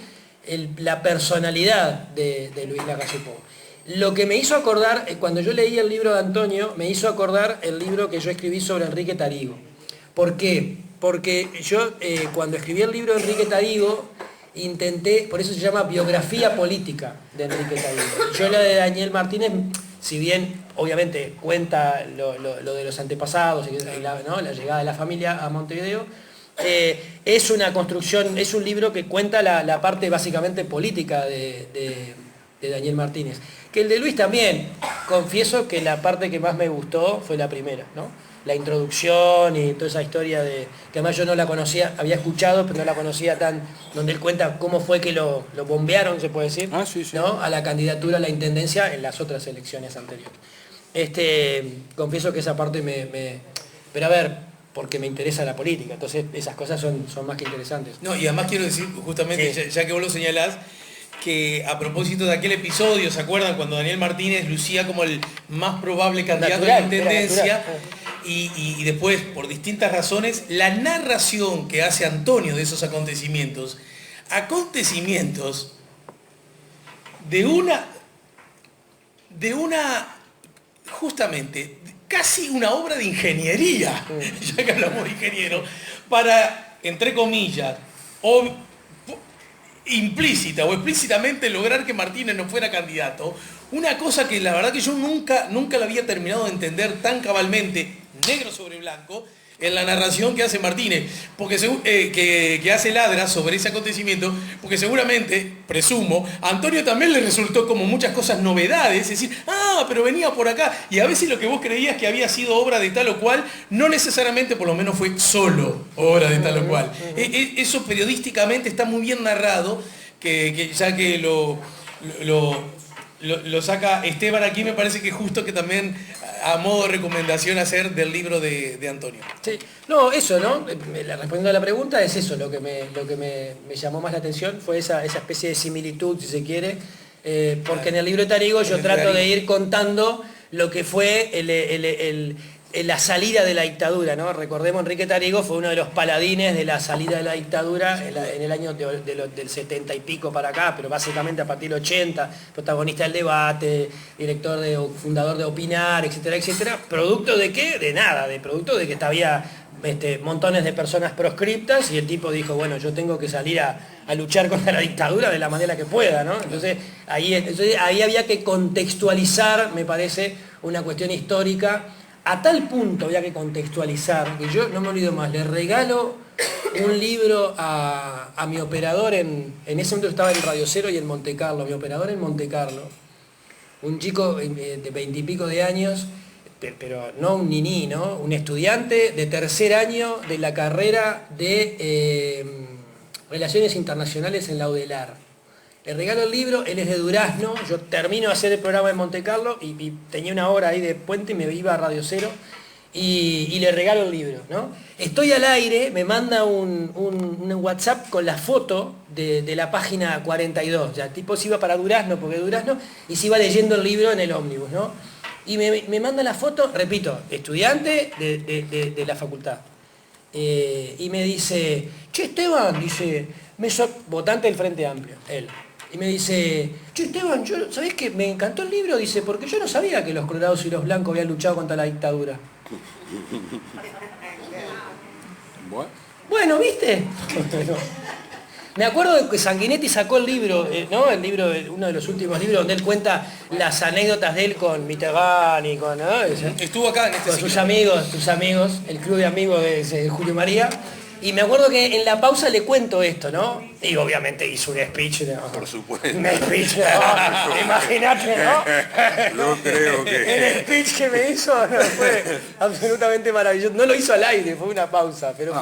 la personalidad de Luis Lacalle Pou. Lo que me hizo acordar, cuando yo leí el libro de Antonio, me hizo acordar el libro que yo escribí sobre Enrique Tarigo. ¿Por qué? Porque yo, cuando escribí el libro de Enrique Tarigo, intenté, por eso se llama biografía política de Enrique Taglioni. Yo la de Daniel Martínez, si bien obviamente cuenta lo de los antepasados, ¿no? La llegada de la familia a Montevideo, es una construcción, es un libro que cuenta la parte básicamente política de Daniel Martínez. Que el de Luis también, confieso que la parte que más me gustó fue la primera, ¿no? La introducción y toda esa historia que además yo no la conocía, había escuchado, pero no la conocía tan, donde él cuenta cómo fue que lo bombearon, se puede decir, Sí. ¿no? A la candidatura a la intendencia en las otras elecciones anteriores. Confieso que esa parte pero a ver, porque me interesa la política, entonces esas cosas son más que interesantes. No, y además quiero decir, justamente, Sí. ya que vos lo señalás, que a propósito de aquel episodio, ¿se acuerdan? Cuando Daniel Martínez lucía como el más probable candidato a la intendencia, y después, por distintas razones, la narración que hace Antonio de esos acontecimientos de una, justamente, casi una obra de ingeniería, ya que hablamos de ingeniero, para, entre comillas, implícita o explícitamente lograr que Martínez no fuera candidato, una cosa que la verdad que yo nunca la había terminado de entender tan cabalmente, negro sobre blanco, en la narración que hace Martínez, porque que hace Ladra sobre ese acontecimiento, porque seguramente, presumo, a Antonio también le resultó como muchas cosas novedades, es decir, pero venía por acá, y a veces lo que vos creías que había sido obra de tal o cual, no necesariamente por lo menos fue solo obra de tal o cual. Eso periodísticamente está muy bien narrado, que ya que lo saca Esteban aquí, me parece que justo que también a modo de recomendación hacer del libro de Antonio. Sí, no, eso, ¿no? Respondiendo a la pregunta, es eso lo que me llamó más la atención, fue esa especie de similitud, si se quiere, porque en el libro de Tarigo yo trato de ir contando lo que fue la salida de la dictadura, ¿no? Recordemos, Enrique Tarigo fue uno de los paladines de la salida de la dictadura en el año del 70 y pico para acá, pero básicamente a partir del 80, protagonista del debate, fundador de Opinar, etcétera, etcétera. ¿Producto de qué? De nada, producto de que había montones de personas proscriptas y el tipo dijo, bueno, yo tengo que salir a luchar contra la dictadura de la manera que pueda, ¿no? Entonces ahí había que contextualizar, me parece, una cuestión histórica. A tal punto había que contextualizar, que yo no me olvido más, le regalo un libro a mi operador, en ese momento estaba en Radio Cero y en Monte Carlo, mi operador en Monte Carlo, un chico de 20 y pico de años, pero no un niní, ¿no? Un estudiante de tercer año de la carrera de Relaciones Internacionales en la UDELAR. Le regalo el libro, él es de Durazno, yo termino de hacer el programa en Monte Carlo y tenía una hora ahí de puente y me iba a Radio Cero y le regalo el libro, ¿no? Estoy al aire, me manda un WhatsApp con la foto de la página 42, ya el tipo se iba para Durazno, porque Durazno, y se iba leyendo el libro en el ómnibus, ¿no? Y me manda la foto, repito, estudiante de la facultad. Y me dice, che Esteban, dice, votante del Frente Amplio, él. Y me dice, che Esteban, ¿sabés qué? Me encantó el libro, dice, porque yo no sabía que los colorados y los blancos habían luchado contra la dictadura. Bueno, ¿viste? Me acuerdo de que Sanguinetti sacó el libro, ¿no? El libro, uno de los últimos libros donde él cuenta las anécdotas de él con Mitterrand y con, ¿no? Estuvo acá en este con sus amigos, el club de amigos de Julio María. Y me acuerdo que en la pausa le cuento esto, ¿no? Y obviamente hizo un speech, ¿no? Por supuesto. Un speech, ¿no? Imagínate, ¿no? No creo que... El speech que me hizo fue absolutamente maravilloso. No lo hizo al aire, fue una pausa, pero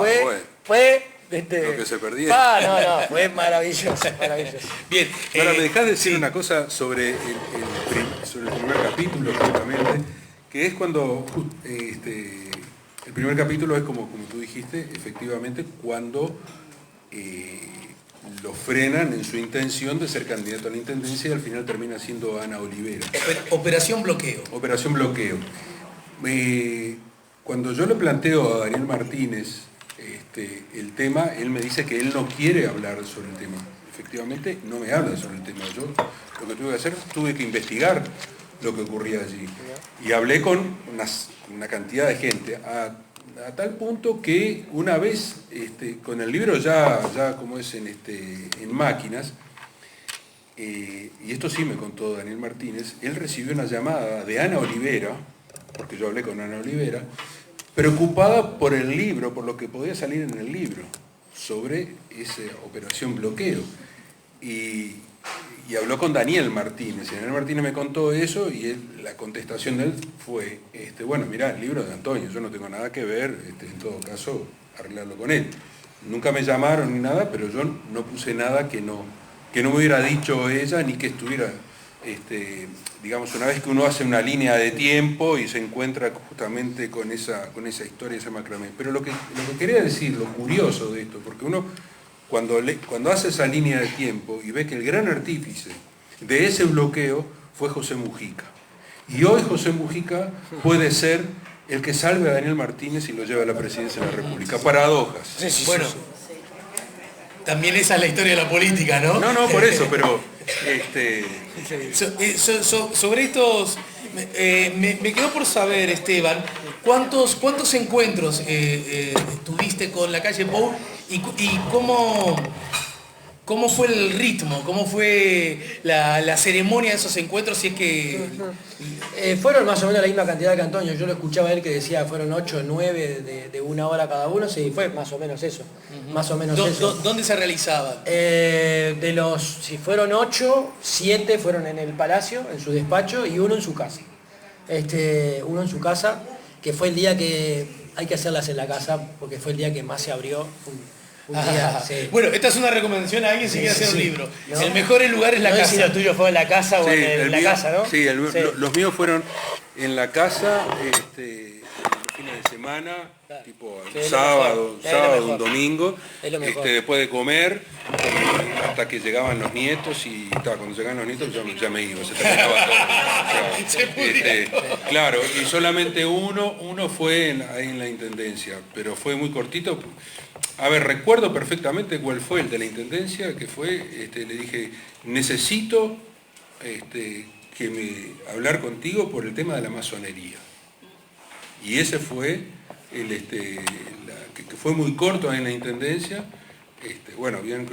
fue lo que se perdía. No, fue maravilloso. Bien. Ahora, ¿me dejás decir una cosa sobre el primer capítulo, justamente? Que es cuando... el primer capítulo es como tú dijiste, efectivamente, cuando lo frenan en su intención de ser candidato a la intendencia y al final termina siendo Ana Olivera. Operación Bloqueo. Operación Bloqueo. Cuando yo le planteo a Daniel Martínez el tema, él me dice que él no quiere hablar sobre el tema. Efectivamente, no me habla sobre el tema. Yo lo que tuve que hacer, tuve que investigar lo que ocurría allí. Y hablé con una cantidad de gente. a tal punto que una vez, con el libro ya como es en máquinas, y esto sí me contó Daniel Martínez, él recibió una llamada de Ana Olivera, porque yo hablé con Ana Olivera, preocupada por el libro, por lo que podía salir en el libro, sobre esa operación bloqueo. Y habló con Daniel Martínez, y Daniel Martínez me contó eso, y la contestación de él fue, bueno, mirá, el libro de Antonio, yo no tengo nada que ver, en todo caso, arreglarlo con él. Nunca me llamaron ni nada, pero yo no puse nada que no me hubiera dicho ella, ni que estuviera, digamos, una vez que uno hace una línea de tiempo y se encuentra justamente con esa historia, ese macramé. Pero lo que quería decir, lo curioso de esto, porque uno cuando hace esa línea de tiempo y ve que el gran artífice de ese bloqueo fue José Mujica. Y hoy José Mujica puede ser el que salve a Daniel Martínez y lo lleve a la presidencia de la República. Paradojas. Sí, bueno, también esa es la historia de la política, ¿no? No, por eso, pero... sobre estos... me quedó por saber, Esteban, ¿cuántos encuentros tuviste con la calle Pou y cómo fue el ritmo, cómo fue la ceremonia de esos encuentros, si es que... Fueron más o menos la misma cantidad que Antonio, yo lo escuchaba a él que decía fueron 8 o 9 de 1 hora cada uno, sí, fue más o menos eso. Más o menos eso. ¿Dónde se realizaban? Si fueron 8, 7 fueron en el Palacio, en su despacho, y uno en su casa. Uno en su casa, que fue el día que hay que hacerlas en la casa, porque fue el día que más se abrió. Un día, sí. Bueno, esta es una recomendación a alguien si quiere hacer un libro. ¿No? El mejor lugar es la casa. Si lo tuyo fue en la casa o Sí, en la casa, ¿no? Sí, los míos fueron en la casa, los fines de semana, tipo sábado, un domingo, después de comer, hasta que llegaban los nietos, y cuando llegaban los nietos ya me iba, se terminaba todo. Claro, y solamente uno fue ahí en la Intendencia, pero fue muy cortito. A ver, recuerdo perfectamente cuál fue el de la Intendencia, que fue, le dije, necesito hablar contigo por el tema de la masonería. Y ese fue que fue muy corto en la Intendencia. Bueno, bien,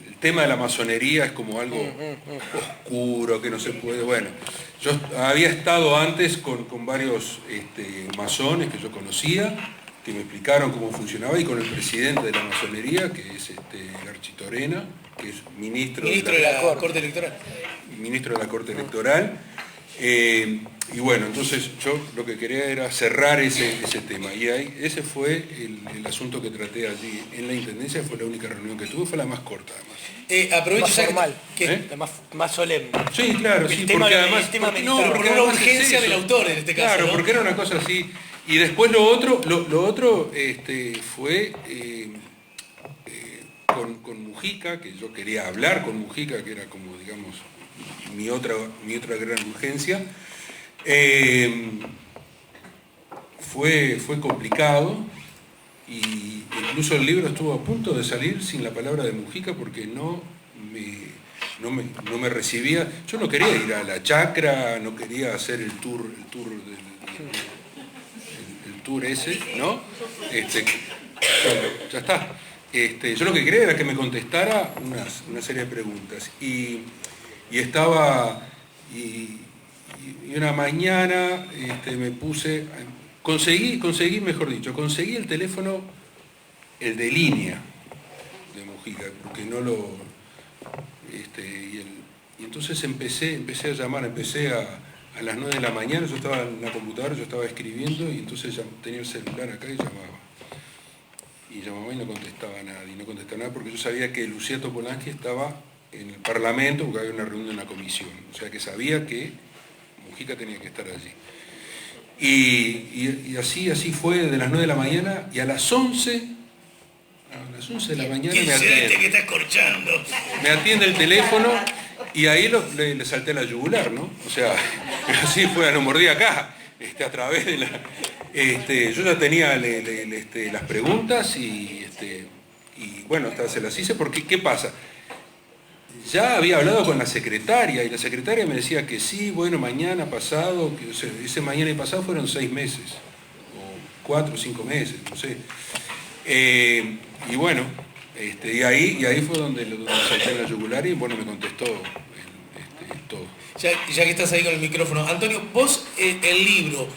el tema de la masonería es como algo oscuro, que no se puede... Bueno, yo había estado antes con varios masones que yo conocía, que me explicaron cómo funcionaba, y con el presidente de la masonería, que es Architorena, que es ministro de la Corte Electoral. Ministro de la Corte Electoral. Y bueno, entonces yo lo que quería era cerrar ese tema. Y ese fue el asunto que traté allí en la Intendencia. Fue la única reunión que tuve, fue la más corta además. Aprovecho más formal, más solemne. Sí, claro, sí, porque además... Porque una urgencia del autor en este caso. Claro, ¿no? Porque era una cosa así. Y después lo otro fue con Mujica, que yo quería hablar con Mujica, que era como, digamos, mi otra gran urgencia. Fue complicado, y incluso el libro estuvo a punto de salir sin la palabra de Mujica, porque no me recibía. Yo no quería ir a la chacra, no quería hacer el tour ese, ¿no? Ya está. Yo lo que quería era que me contestara una serie de preguntas. Y una mañana me puse, conseguí el teléfono, el de línea de Mujica, porque no lo... y entonces empecé a llamar, a las 9 de la mañana, yo estaba en la computadora, yo estaba escribiendo, y entonces ya tenía el celular acá y llamaba. Y llamaba y no contestaba nada, porque yo sabía que Lucía Topolansky estaba en el Parlamento, porque había una reunión de una comisión. O sea que sabía que Mujica tenía que estar allí. Y así fue de las 9 de la mañana, y a las 11 de la mañana me atiende. Que está escorchando. Me atiende el teléfono, y ahí le salté la yugular, ¿no? O sea, así fue, lo mordí acá, a través de la... yo ya tenía las preguntas, y bueno, hasta se las hice, porque ¿qué pasa? Ya había hablado con la secretaria, y la secretaria me decía que sí, bueno, mañana pasado, ese mañana y pasado fueron 6 meses, o 4 o 5 meses, no sé. Y bueno, y ahí fue donde salté en la yugular y bueno, me contestó todo. Ya que estás ahí con el micrófono, Antonio, vos el libro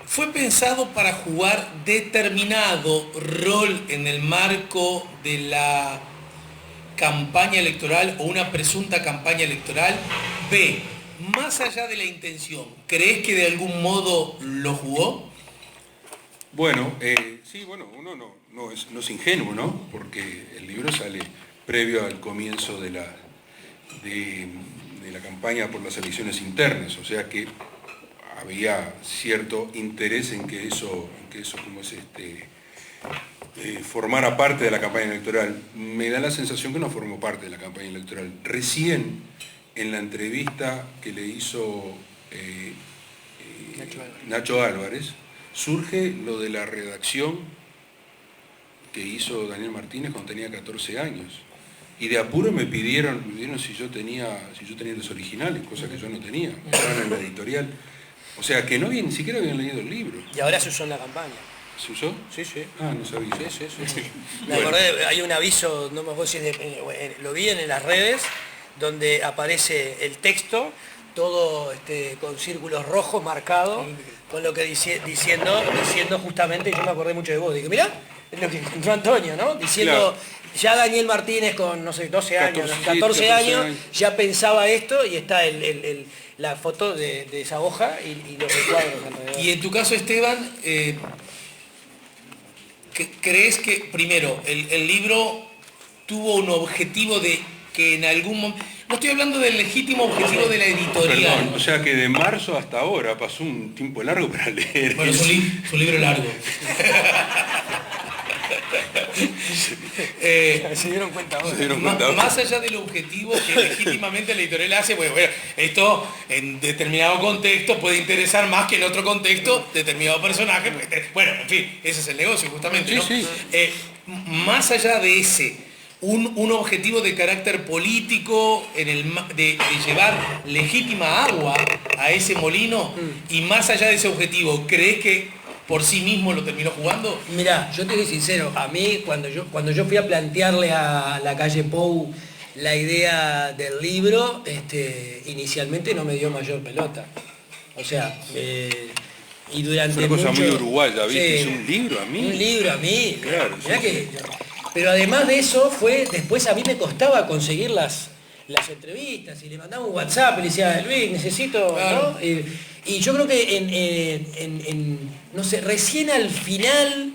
fue pensado para jugar determinado rol en el marco de la campaña electoral o una presunta campaña electoral. B, más allá de la intención, ¿crees que de algún modo lo jugó? Bueno, sí, bueno, uno no es ingenuo, ¿no? Porque el libro sale previo al comienzo de la campaña por las elecciones internas, o sea que había cierto interés en que eso como es formara parte de la campaña electoral. Me da la sensación que no formó parte de la campaña electoral. Recién en la entrevista que le hizo Nacho Álvarez, surge lo de la redacción que hizo Daniel Martínez cuando tenía 14 años. Y de apuro me pidieron si yo tenía los originales, cosa que yo no tenía, estaban en la editorial. O sea, que ni siquiera habían leído el libro. Y ahora se usó en la campaña. ¿Se usó? Sí, sí. Ah, no sabía. Sí. Me acordé, hay un aviso, no me acuerdo si lo vi en las redes, donde aparece el texto, todo con círculos rojos marcados, con lo que diciendo justamente, y yo me acordé mucho de vos, dije, mirá, es lo que encontró Antonio, ¿no? Diciendo, claro. Ya Daniel Martínez con, no sé, 12 años, 14 años, ya pensaba esto y está la foto de esa hoja y los recuadros alrededor. Y en tu caso, Esteban, ¿crees que, primero, el libro tuvo un objetivo de que en algún momento... No estoy hablando del legítimo objetivo de la editorial. Perdón, o sea que de marzo hasta ahora pasó un tiempo largo para leer. Bueno, es un libro largo. Se dieron cuenta ahora. Más allá del objetivo que legítimamente la editorial hace, bueno, esto en determinado contexto puede interesar más que en otro contexto determinado personaje. Bueno, en fin, ese es el negocio justamente, ¿no? Sí. Más allá de ese, un objetivo de carácter político de llevar legítima agua a ese molino, y más allá de ese objetivo, ¿crees que por sí mismo lo terminó jugando? Mirá, yo te soy sincero, a mí cuando yo fui a plantearle a la calle Pou la idea del libro, inicialmente no me dio mayor pelota. O sea, y durante una cosa mucho, muy uruguaya, ¿viste? Sí, ¿Es un libro a mí? Un libro a mí. Claro, Mirá sí, que, pero además de eso, después a mí me costaba conseguir las entrevistas, y le mandaba un WhatsApp y le decía, Luis, necesito, claro. ¿no? Y yo creo que no sé, recién al final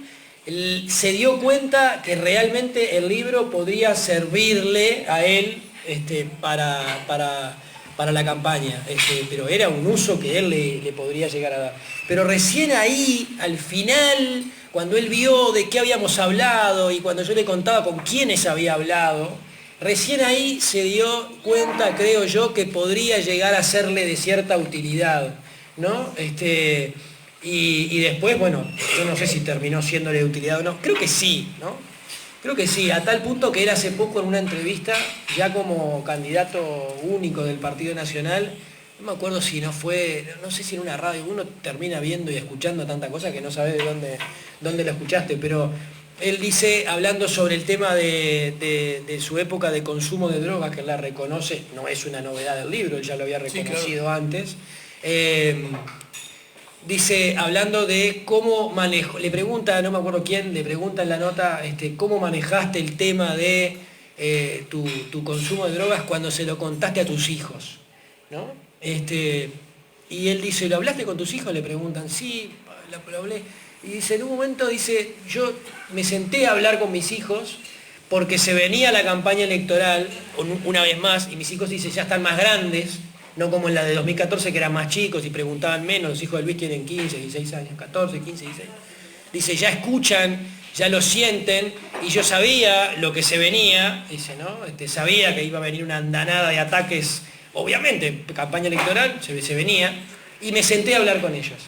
se dio cuenta que realmente el libro podría servirle a él para la campaña, pero era un uso que él le podría llegar a dar. Pero recién ahí, al final, cuando él vio de qué habíamos hablado y cuando yo le contaba con quiénes había hablado, recién ahí se dio cuenta, creo yo, que podría llegar a serle de cierta utilidad, ¿no? Y después, bueno, yo no sé si terminó siéndole de utilidad o no, creo que sí, ¿no? Creo que sí, a tal punto que él hace poco en una entrevista, ya como candidato único del Partido Nacional, no me acuerdo si no sé si en una radio, uno termina viendo y escuchando tanta cosa que no sabe de dónde lo escuchaste, pero él dice, hablando sobre el tema de su época de consumo de drogas, que él la reconoce, no es una novedad del libro, él ya lo había reconocido, claro, antes, dice, hablando de cómo manejó, le pregunta, no me acuerdo quién, le pregunta en la nota, cómo manejaste el tema de tu consumo de drogas cuando se lo contaste a tus hijos, ¿no? Y él dice, ¿lo hablaste con tus hijos? Le preguntan, sí, lo hablé. Y dice, en un momento, dice, yo me senté a hablar con mis hijos porque se venía la campaña electoral, una vez más, y mis hijos, dice, ya están más grandes, no como en la de 2014 que eran más chicos y preguntaban menos, los hijos de Luis tienen 15, 16 años, 14, 15, 16. Dice, ya escuchan, ya lo sienten, y yo sabía lo que se venía, dice, ¿no? Sabía que iba a venir una andanada de ataques, obviamente, campaña electoral, se venía, y me senté a hablar con ellos.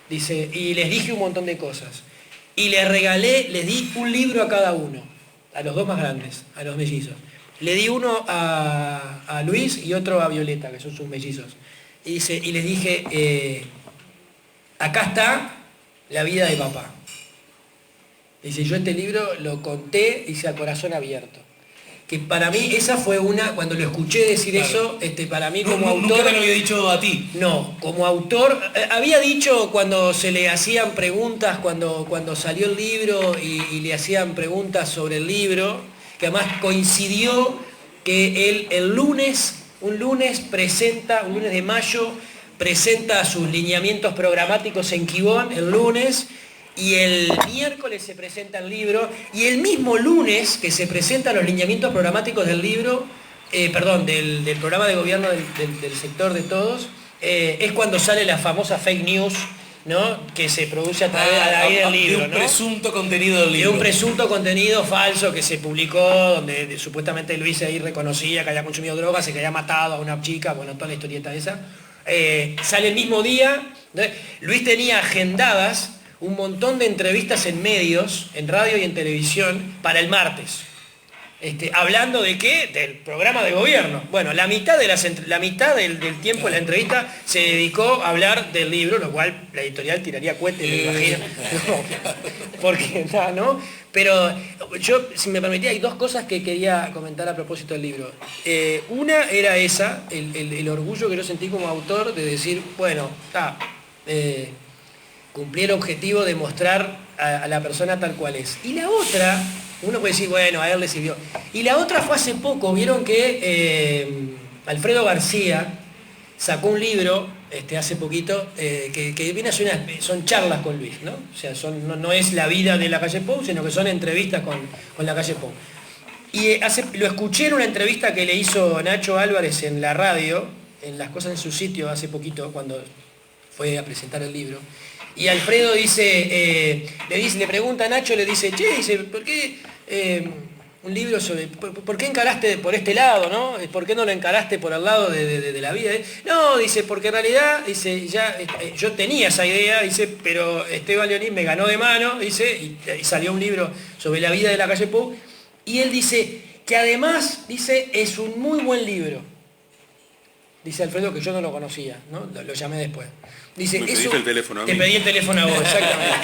Dice, y les dije un montón de cosas. Y les di un libro a cada uno, a los dos más grandes, a los mellizos. Le di uno a Luis y otro a Violeta, que son sus mellizos. Y les dije, acá está La vida de papá. Dice, yo este libro lo conté, dice, a corazón abierto. Que para mí esa fue una, cuando lo escuché decir Claro. eso, para mí como Nunca autor... te lo había dicho a ti. No, como autor, había dicho cuando se le hacían preguntas, cuando salió el libro y le hacían preguntas sobre el libro, que además coincidió que él un lunes de mayo, presenta sus lineamientos programáticos en Quibón, el lunes, y el miércoles se presenta el libro, y el mismo lunes que se presentan los lineamientos programáticos del libro, del programa de gobierno del sector de todos, es cuando sale la famosa fake news, ¿no? Que se produce a través del libro, de un ¿no? presunto contenido del libro. De un presunto contenido falso que se publicó, donde supuestamente Luis ahí reconocía que había consumido drogas y que había matado a una chica, bueno, toda la historieta esa. Sale el mismo día. Luis tenía agendadas un montón de entrevistas en medios, en radio y en televisión, para el martes. Hablando de qué? Del programa de gobierno. Bueno, la mitad del tiempo de la entrevista se dedicó a hablar del libro, lo cual la editorial tiraría cohetes, me imagino. Porque ¿no? Pero yo, si me permitía, hay dos cosas que quería comentar a propósito del libro. Una era esa, el orgullo que yo sentí como autor de decir, bueno, cumplí el objetivo de mostrar a la persona tal cual es. Y la otra, uno puede decir, bueno, a él le sirvió. Y la otra fue hace poco, vieron que Alfredo García sacó un libro hace poquito que viene a ser son charlas con Luis, ¿no? O sea, no es la vida de la calle Pou, sino que son entrevistas con la calle Pou. Y lo escuché en una entrevista que le hizo Nacho Álvarez en la radio, en Las Cosas en su Sitio, hace poquito, cuando fue a presentar el libro. Y Alfredo le pregunta a Nacho, le dice, ¿por qué un libro sobre, por qué encaraste por este lado, ¿no? ¿Por qué no lo encaraste por el lado de la vida? No, dice, porque en realidad, dice, yo tenía esa idea, dice, pero Esteban Leonín me ganó de mano, dice, y salió un libro sobre la vida de la calle Pou, y él dice, que además, dice, es un muy buen libro. Dice Alfredo que yo no lo conocía, ¿no? Lo llamé después. Dice, me pediste el teléfono a mí. Te pedí el teléfono a vos, exactamente.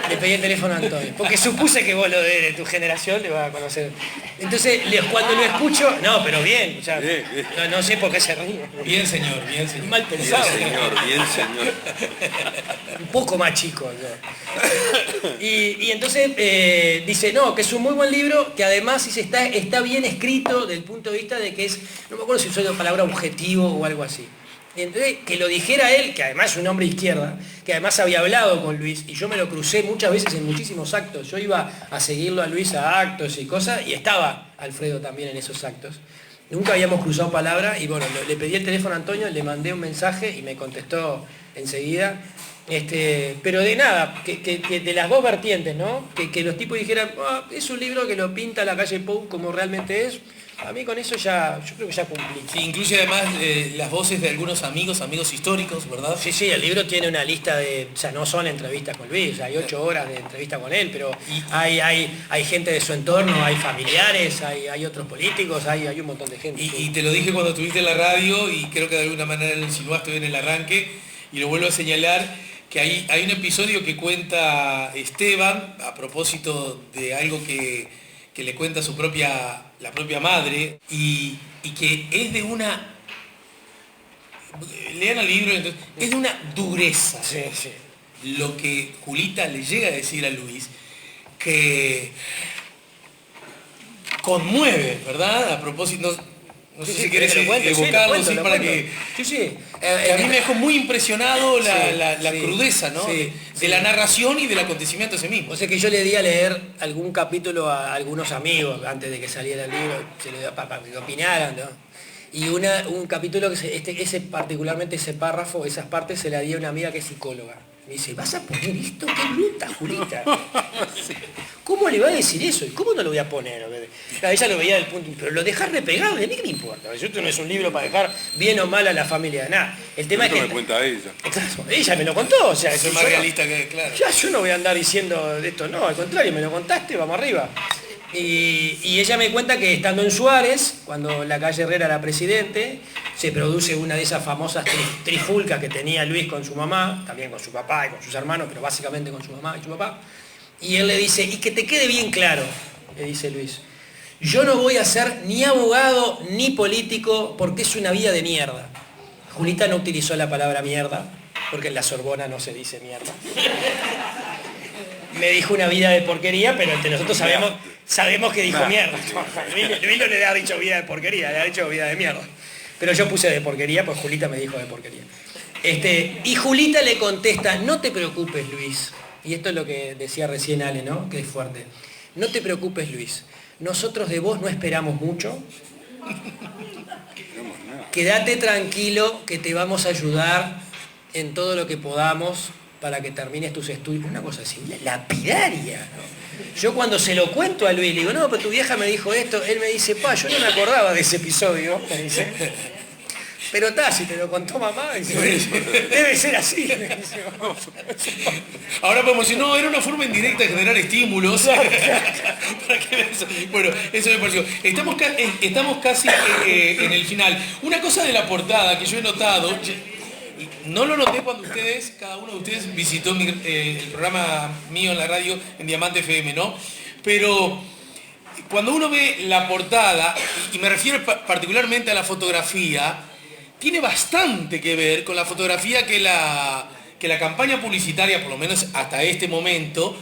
Le pedí el teléfono a Antonio. Porque supuse que vos lo de tu generación le vas a conocer. Entonces, cuando lo escucho, no, pero bien, o sea, no sé por qué se ríe. Bien, señor, bien, señor. Mal pensado. Bien, señor. Un poco más chico. ¿No? Y entonces dice, no, que es un muy buen libro, que además dice, está bien escrito desde el punto de vista de que es, no me acuerdo si usó la palabra objetivo o algo así. Y entonces, que lo dijera él, que además es un hombre izquierda, que además había hablado con Luis, y yo me lo crucé muchas veces en muchísimos actos. Yo iba a seguirlo a Luis a actos y cosas, y estaba Alfredo también en esos actos. Nunca habíamos cruzado palabra, y bueno, le pedí el teléfono a Antonio, le mandé un mensaje y me contestó enseguida. Pero de nada, que de las dos vertientes, ¿no? Que los tipos dijeran, es un libro que lo pinta la calle Pou como realmente es. A mí con eso yo creo que ya cumplí. Sí, incluye además las voces de algunos amigos históricos, ¿verdad? Sí, el libro tiene una lista o sea, no son entrevistas con Luis, hay 8 horas de entrevista con él, pero hay gente de su entorno, hay familiares, hay otros políticos, hay un montón de gente. Y te lo dije cuando estuviste en la radio, y creo que de alguna manera lo insinuaste en el arranque, y lo vuelvo a señalar, que hay un episodio que cuenta Esteban, a propósito de algo que le cuenta la propia madre, y que es de una... Lean el libro, entonces, es de una dureza. Sí. Lo que Julita le llega a decir a Luis, que conmueve, ¿verdad? A propósito, no sé si querés evocarlo, sí, para que... Sí. A mí me dejó muy impresionado la sí, crudeza, ¿no? Sí, de la narración y del acontecimiento ese mismo. O sea que yo le di a leer algún capítulo a algunos amigos antes de que saliera el libro, se le dio para que opinaran, ¿no? Y un capítulo que particularmente ese párrafo, esas partes se la di a una amiga que es psicóloga. Me dice, ¿vas a poner esto? ¡Qué bruta, Julita! ¿Cómo le va a decir eso? ¿Y cómo no lo voy a poner? Claro, ella lo veía del punto, pero lo dejás repegado, ¿de mí qué me importa? Esto no es un libro para dejar bien o mal a la familia, nada. El tema es que... me cuenta ella. Ella me lo contó, o sea... Eso es más realista que, claro. Yo no voy a andar diciendo de esto, no, al contrario, me lo contaste, vamos arriba. Y ella me cuenta que estando en Suárez, cuando la calle Herrera era presidente, se produce una de esas famosas trifulcas que tenía Luis con su mamá, también con su papá y con sus hermanos, pero básicamente con su mamá y su papá. Y él le dice, y que te quede bien claro, le dice Luis, yo no voy a ser ni abogado ni político porque es una vida de mierda. Julita no utilizó la palabra mierda, porque en la Sorbona no se dice mierda. Me dijo una vida de porquería, pero entre nosotros sabemos que dijo mierda. Luis no le ha dicho vida de porquería, le ha dicho vida de mierda. Pero yo puse de porquería, pues Julita me dijo de porquería. Y Julita le contesta, no te preocupes, Luis. Y esto es lo que decía recién Ale, ¿no? Que es fuerte. No te preocupes, Luis. Nosotros de vos no esperamos mucho. Quédate tranquilo que te vamos a ayudar en todo lo que podamos para que termines tus estudios. Una cosa así, lapidaria, ¿no? Yo cuando se lo cuento a Luis, le digo, no, pero tu vieja me dijo esto, él me dice, pa, yo no me acordaba de ese episodio, me dice. Pero está, si te lo contó mamá, dice, debe ser así. Ahora podemos decir, no, era una forma indirecta de generar estímulos. ¿Para qué eso? Bueno, eso me pareció. Estamos casi en el final. Una cosa de la portada que yo he notado, no lo noté cuando cada uno de ustedes visitó el programa mío en la radio en Diamante FM, ¿no? Pero cuando uno ve la portada, y me refiero particularmente a la fotografía, tiene bastante que ver con la fotografía que la campaña publicitaria, por lo menos hasta este momento,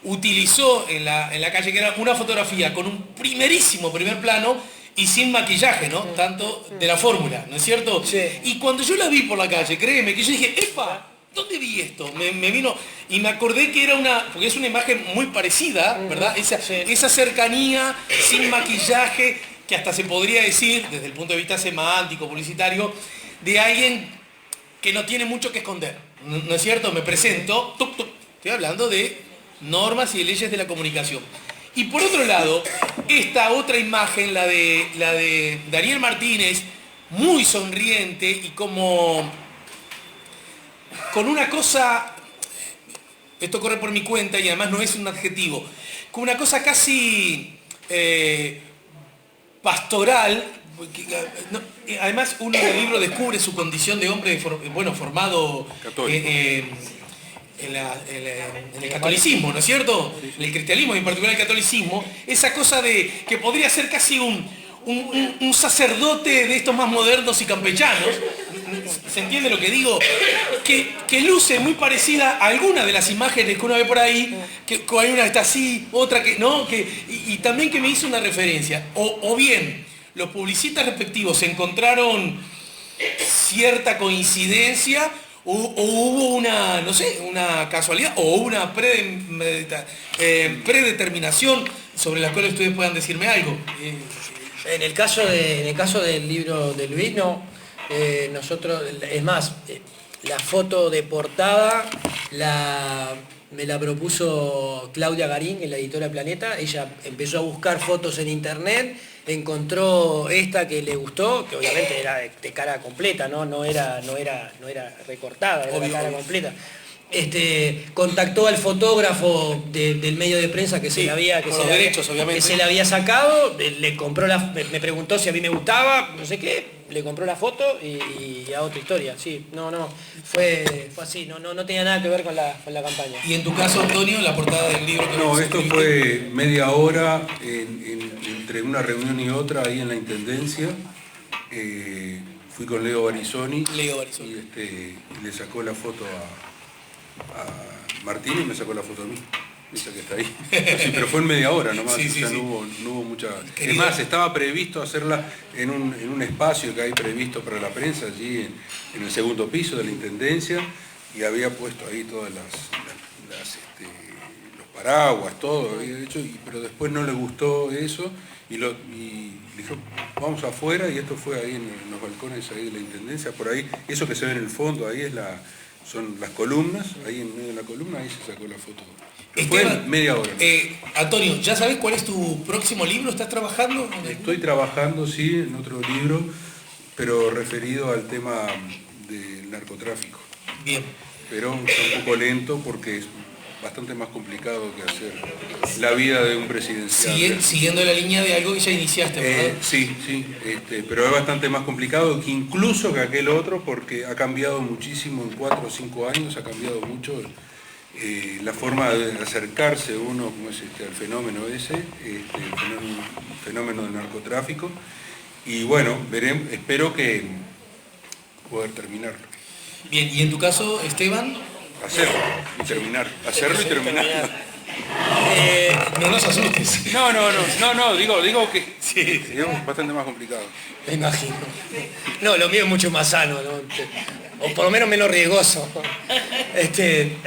utilizó en la calle, que era una fotografía con un primerísimo primer plano y sin maquillaje, ¿no? Tanto de la fórmula, ¿no es cierto? Sí. Y cuando yo la vi por la calle, créeme que yo dije, ¡epa! ¿Dónde vi esto? Me vino y me acordé que era porque es una imagen muy parecida, ¿verdad? Esa cercanía, sin maquillaje, que hasta se podría decir, desde el punto de vista semántico, publicitario, de alguien que no tiene mucho que esconder. ¿No es cierto? Me presento, estoy hablando de normas y de leyes de la comunicación. Y por otro lado, esta otra imagen, la de Daniel Martínez, muy sonriente y como con una cosa, esto corre por mi cuenta y además no es un adjetivo, con una cosa casi pastoral. Además uno en el libro descubre su condición de hombre formado en el catolicismo, ¿no es cierto? En el cristianismo y en particular el catolicismo, esa cosa de que podría ser casi un sacerdote de estos más modernos y campechanos, ¿se entiende lo que digo? Que luce muy parecida a alguna de las imágenes que uno ve por ahí, que hay una que está así, otra que no, y también que me hizo una referencia, o bien los publicistas respectivos encontraron cierta coincidencia o hubo una, no sé, una casualidad o una predeterminación sobre la cual ustedes puedan decirme algo. En el caso del libro de Luis, no. Nosotros, es más, la foto de portada me la propuso Claudia Garín, en la editora Planeta. Ella empezó a buscar fotos en internet, encontró esta que le gustó, que obviamente era de cara completa, no era recortada, era de cara completa. Contactó al fotógrafo del medio de prensa que se la había sacado, le compró me preguntó si a mí me gustaba, no sé qué, le compró la foto y a otra historia. Sí, fue así, no tenía nada que ver con la campaña. Y en tu caso, Antonio, la portada del libro que no, esto fue media hora entre una reunión y otra ahí en la Intendencia. Fui con Leo Barizoni. Y le sacó la foto a Martín y me sacó la foto a mí. Esa que está ahí. Sí, pero fue en media hora nomás, no hubo mucha. Es más, estaba previsto hacerla en un espacio que hay previsto para la prensa, allí en el segundo piso de la Intendencia, y había puesto ahí todas los paraguas, todo había hecho, pero después no le gustó eso y dijo, vamos afuera, y esto fue ahí en los balcones ahí de la Intendencia, por ahí, eso que se ve en el fondo, ahí son las columnas, ahí en medio de la columna, ahí se sacó la foto. Fue media hora. Antonio, ¿ya sabes cuál es tu próximo libro? ¿Estás trabajando? Estoy trabajando, sí, en otro libro, pero referido al tema del narcotráfico. Bien. Pero un poco lento porque bastante más complicado que hacer la vida de un presidencial. Siguiendo la línea de algo que ya iniciaste, ¿verdad? Sí, pero es bastante más complicado que incluso que aquel otro, porque ha cambiado muchísimo en 4 o 5 años, ha cambiado mucho la forma de acercarse uno, como es al fenómeno ese, el fenómeno del narcotráfico. Y bueno, espero que poder terminarlo. Bien, y en tu caso, Esteban. Hacerlo y terminar. Hacerlo y terminar. No nos asustes. No, digo que sí, es bastante más complicado. Me imagino. No, lo mío es mucho más sano, ¿no? O por lo menos menos riesgoso.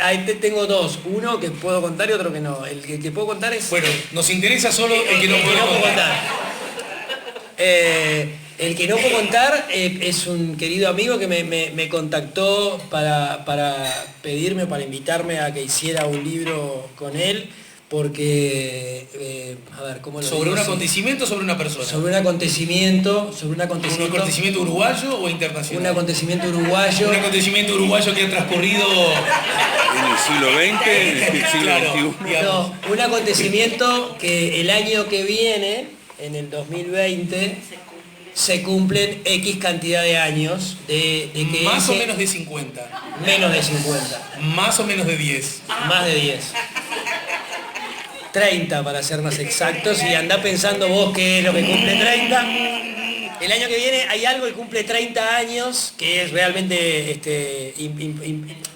Ahí tengo dos. Uno que puedo contar y otro que no. El que puedo contar es... Bueno, nos interesa solo el que no puedo contar. El que no puedo contar es un querido amigo que me contactó para pedirme, para invitarme a que hiciera un libro con él, porque, a ver, ¿cómo lo digo? ¿Sobre un acontecimiento o sobre una persona? Sobre un acontecimiento. ¿Un acontecimiento uruguayo o internacional? Un acontecimiento uruguayo. Un acontecimiento uruguayo que ha transcurrido... En el siglo XX, en el siglo XXI. No, un acontecimiento que el año que viene, en el 2020, se cumplen X cantidad de años de que más o menos de 50. Menos de 50. Más o menos de 10. Más de 10. 30 para ser más exactos, y andá pensando vos qué es lo que cumple 30. El año que viene hay algo que cumple 30 años, que es realmente,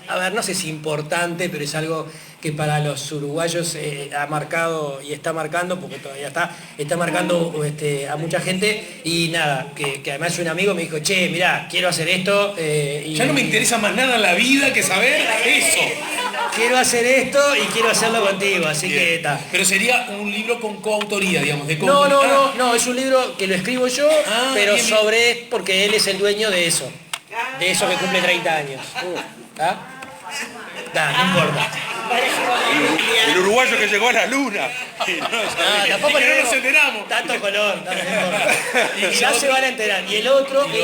a ver, no sé si importante, pero es algo que para los uruguayos ha marcado y está marcando, porque todavía está marcando a mucha gente, y nada, que además es un amigo, me dijo, che, mirá, quiero hacer esto. Ya no me interesa más nada en la vida que saber eso. Quiero hacer esto y quiero hacerlo contigo, así Bien. que está. Pero sería un libro con coautoría, digamos, de No, es un libro que lo escribo yo, pero bien. porque él es el dueño de eso que cumple 30 años. No importa. El uruguayo que llegó a la luna. Tampoco no le nos enteramos. tanto color, no importa. Ya se van a enterar. Y el otro, que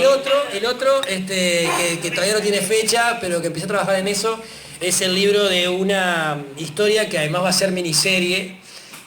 todavía no tiene fecha, pero que empecé a trabajar en eso, es el libro de una historia que además va a ser miniserie,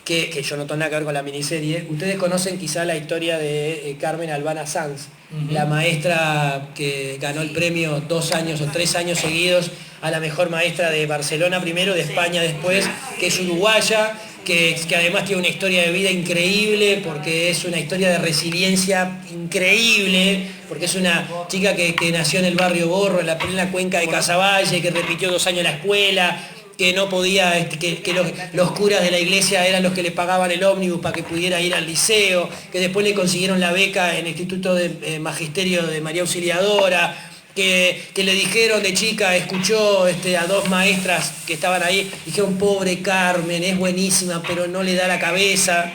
que yo no tengo nada que ver con la miniserie. Ustedes conocen quizá la historia de Carmen Albana Sanz, la maestra que ganó el premio 2 años o 3 años seguidos a la mejor maestra de Barcelona primero, de España después, que es uruguaya, que además tiene una historia de vida increíble, porque es una historia de resiliencia increíble, porque es una chica que nació en el barrio Borro, en la plena cuenca de Casaballe, que repitió 2 años la escuela, que no podía, que los curas de la iglesia eran los que le pagaban el ómnibus para que pudiera ir al liceo, que después le consiguieron la beca en el Instituto de Magisterio de María Auxiliadora, que le dijeron de chica, escuchó a 2 maestras que estaban ahí, dijeron, pobre Carmen, es buenísima, pero no le da la cabeza.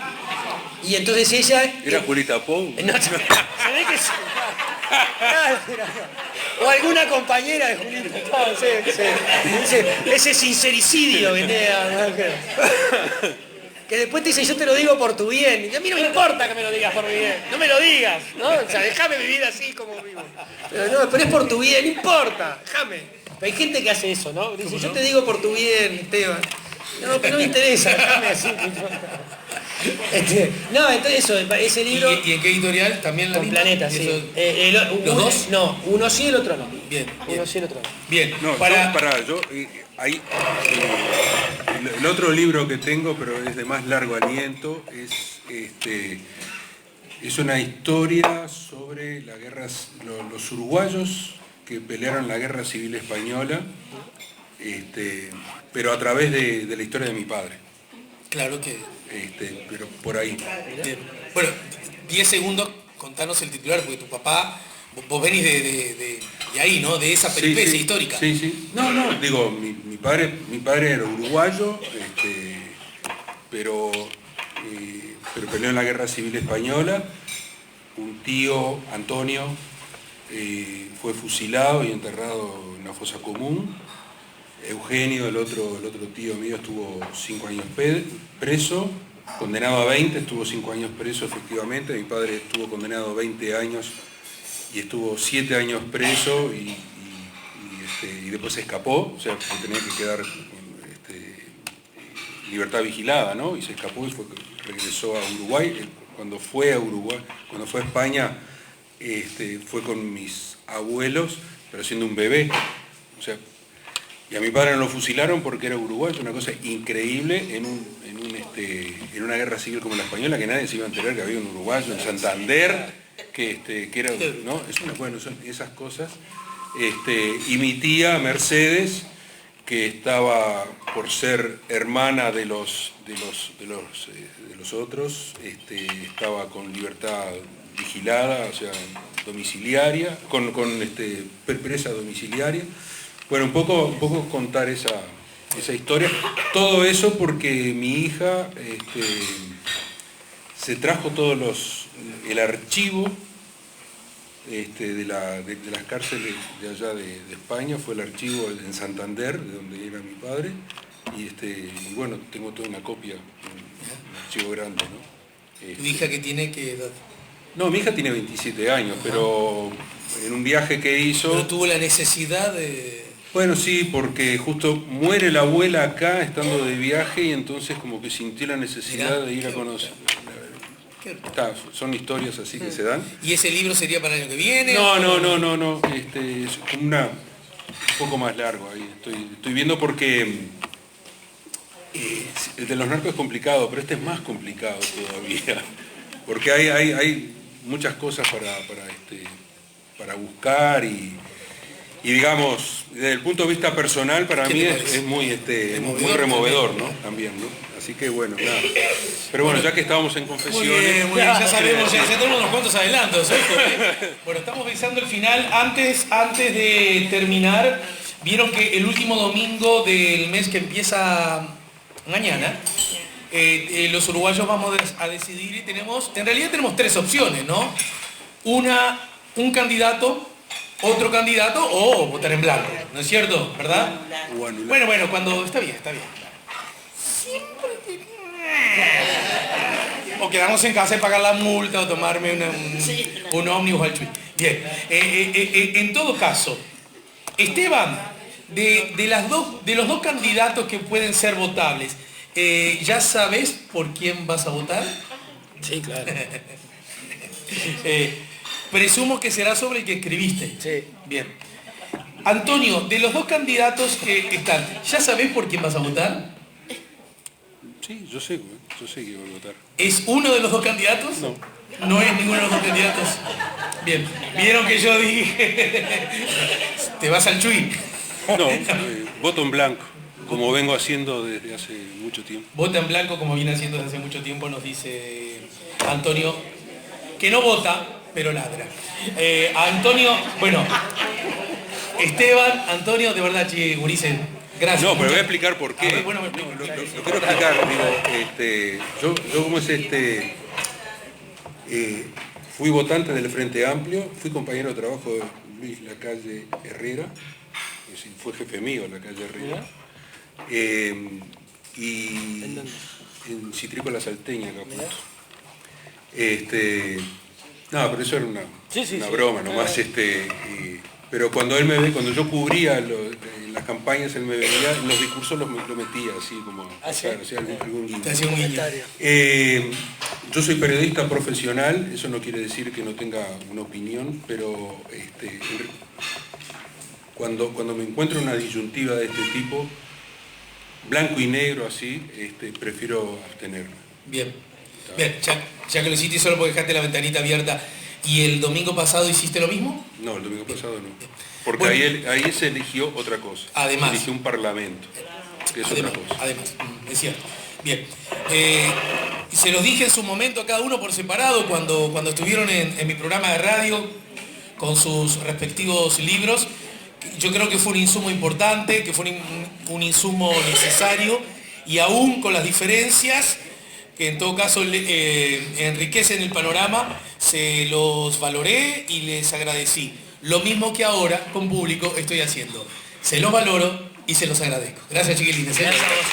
Y entonces ella... ¿Era Julita Pou? No, se ve que sí. O alguna compañera de Julita. No, sí. Ese sincericidio que te da. Que después te dice, yo te lo digo por tu bien. Y a mí no me importa que me lo digas por mi bien. No me lo digas, ¿no? O sea, déjame vivir así como vivo. Pero es por tu bien, no importa, déjame. Pero hay gente que hace eso, ¿no? Dice, yo te digo por tu bien, Esteban. No, pero no me interesa, déjame así. Entonces eso, ese libro... ¿Y en qué editorial? ¿También la Con misma? Planeta, sí. ¿Los dos? No, uno sí, el otro no. Bien. Uno sí, el otro no. Bien. No, el otro libro que tengo, pero es de más largo aliento, es una historia sobre los uruguayos que pelearon la Guerra Civil Española, pero a través de la historia de mi padre. Claro que... pero por ahí. Bien. Bueno, 10 segundos, contanos el titular, porque tu papá, vos venís de ahí, ¿no? De esa peripecia histórica. Sí. No, digo, mi padre era uruguayo, pero peleó en la Guerra Civil Española. Un tío, Antonio, fue fusilado y enterrado en la fosa común. Eugenio, el otro tío mío, estuvo 5 años preso, condenado a 20, estuvo 5 años preso efectivamente. Mi padre estuvo condenado a 20 años y estuvo 7 años preso y después se escapó, o sea, tenía que quedar libertad vigilada, ¿no? Y se escapó y regresó a Uruguay. Cuando fue a Uruguay, cuando fue a España, fue con mis abuelos, pero siendo un bebé. O sea, y a mi padre no lo fusilaron porque era uruguayo, una cosa increíble en una guerra civil como la española, que nadie se iba a enterar que había un uruguayo en Santander, que era, ¿no? Bueno, son esas cosas. Y mi tía Mercedes, que estaba por ser hermana de los otros, estaba con libertad vigilada, o sea, domiciliaria, con presa domiciliaria. Bueno, un poco contar esa historia. Todo eso porque mi hija se trajo el archivo de las cárceles de allá de España, fue el archivo en Santander, de donde era mi padre, y bueno, tengo toda una copia, un archivo grande, ¿no? ¿Tu hija que tiene qué edad? No, mi hija tiene 27 años, pero en un viaje que hizo... ¿Pero tuvo la necesidad de...? Bueno, sí, porque justo muere la abuela acá, estando de viaje, y entonces como que sintió la necesidad de ir a conocer. Son historias así que se dan. ¿Y ese libro sería para el año que viene? No, es un poco más largo ahí. Estoy viendo porque el de los narcos es complicado, pero este es más complicado todavía. Porque hay muchas cosas para buscar y digamos, desde el punto de vista personal, para mí es muy removedor, ¿no? También, ¿no? Así que bueno, nada. Pero bueno, ya que estábamos en confesiones... Muy bien, ya sabemos, ya tenemos unos cuantos adelantos, ¿eh? Bueno, estamos pensando el final. Antes de terminar, vieron que el último domingo del mes que empieza mañana, los uruguayos vamos a decidir y en realidad tenemos tres opciones, ¿no? Un candidato, otro candidato o votar en blanco, ¿no es cierto? ¿Verdad? Bueno, cuando... Está bien. O quedarnos en casa y pagar la multa o tomarme un ómnibus al Chuy. Bien, en todo caso, Esteban, de los dos candidatos que pueden ser votables, ¿ya sabes por quién vas a votar? Sí, claro. Presumo que será sobre el que escribiste. Sí. Bien. Antonio, de los dos candidatos que están, ¿ya sabés por quién vas a votar? Sí, yo sé que voy a votar. ¿Es uno de los dos candidatos? No. No es ninguno de los dos candidatos. Bien. ¿Vieron que yo dije, te vas al Chuy? No, voto en blanco, como vengo haciendo desde hace mucho tiempo. Vota en blanco como viene haciendo desde hace mucho tiempo, nos dice Antonio, que no vota, pero ladra. Antonio, bueno, Esteban, Antonio, de verdad, Gurises, gracias. No, pero voy a explicar por qué. Ver, bueno, lo quiero explicar, digo, yo como es fui votante del Frente Amplio, fui compañero de trabajo de Luis Lacalle Herrera, fue jefe mío en Lacalle Herrera, y en Citrícola Salteña, acá punto. No, pero eso era una broma nomás, pero cuando él cuando yo cubría las campañas, él me veía, en los discursos lo metía así como hacía algún guiño. Te hacía un guiño. Yo soy periodista profesional, eso no quiere decir que no tenga una opinión, pero cuando me encuentro una disyuntiva de este tipo, blanco y negro así, prefiero abstenerme. Bien, ya que lo hiciste solo porque dejaste la ventanita abierta, ¿y el domingo pasado hiciste lo mismo? No, el domingo pasado no. Porque bueno, ahí se eligió otra cosa. Además. Se eligió un parlamento, que es otra cosa. Además, es cierto. Bien. Se los dije en su momento a cada uno por separado cuando estuvieron en mi programa de radio con sus respectivos libros. Yo creo que fue un insumo importante, que fue un insumo necesario y aún con las diferencias que en todo caso enriquecen el panorama, se los valoré y les agradecí. Lo mismo que ahora con público estoy haciendo. Se los valoro y se los agradezco. Gracias, chiquilines. Gracias a vos.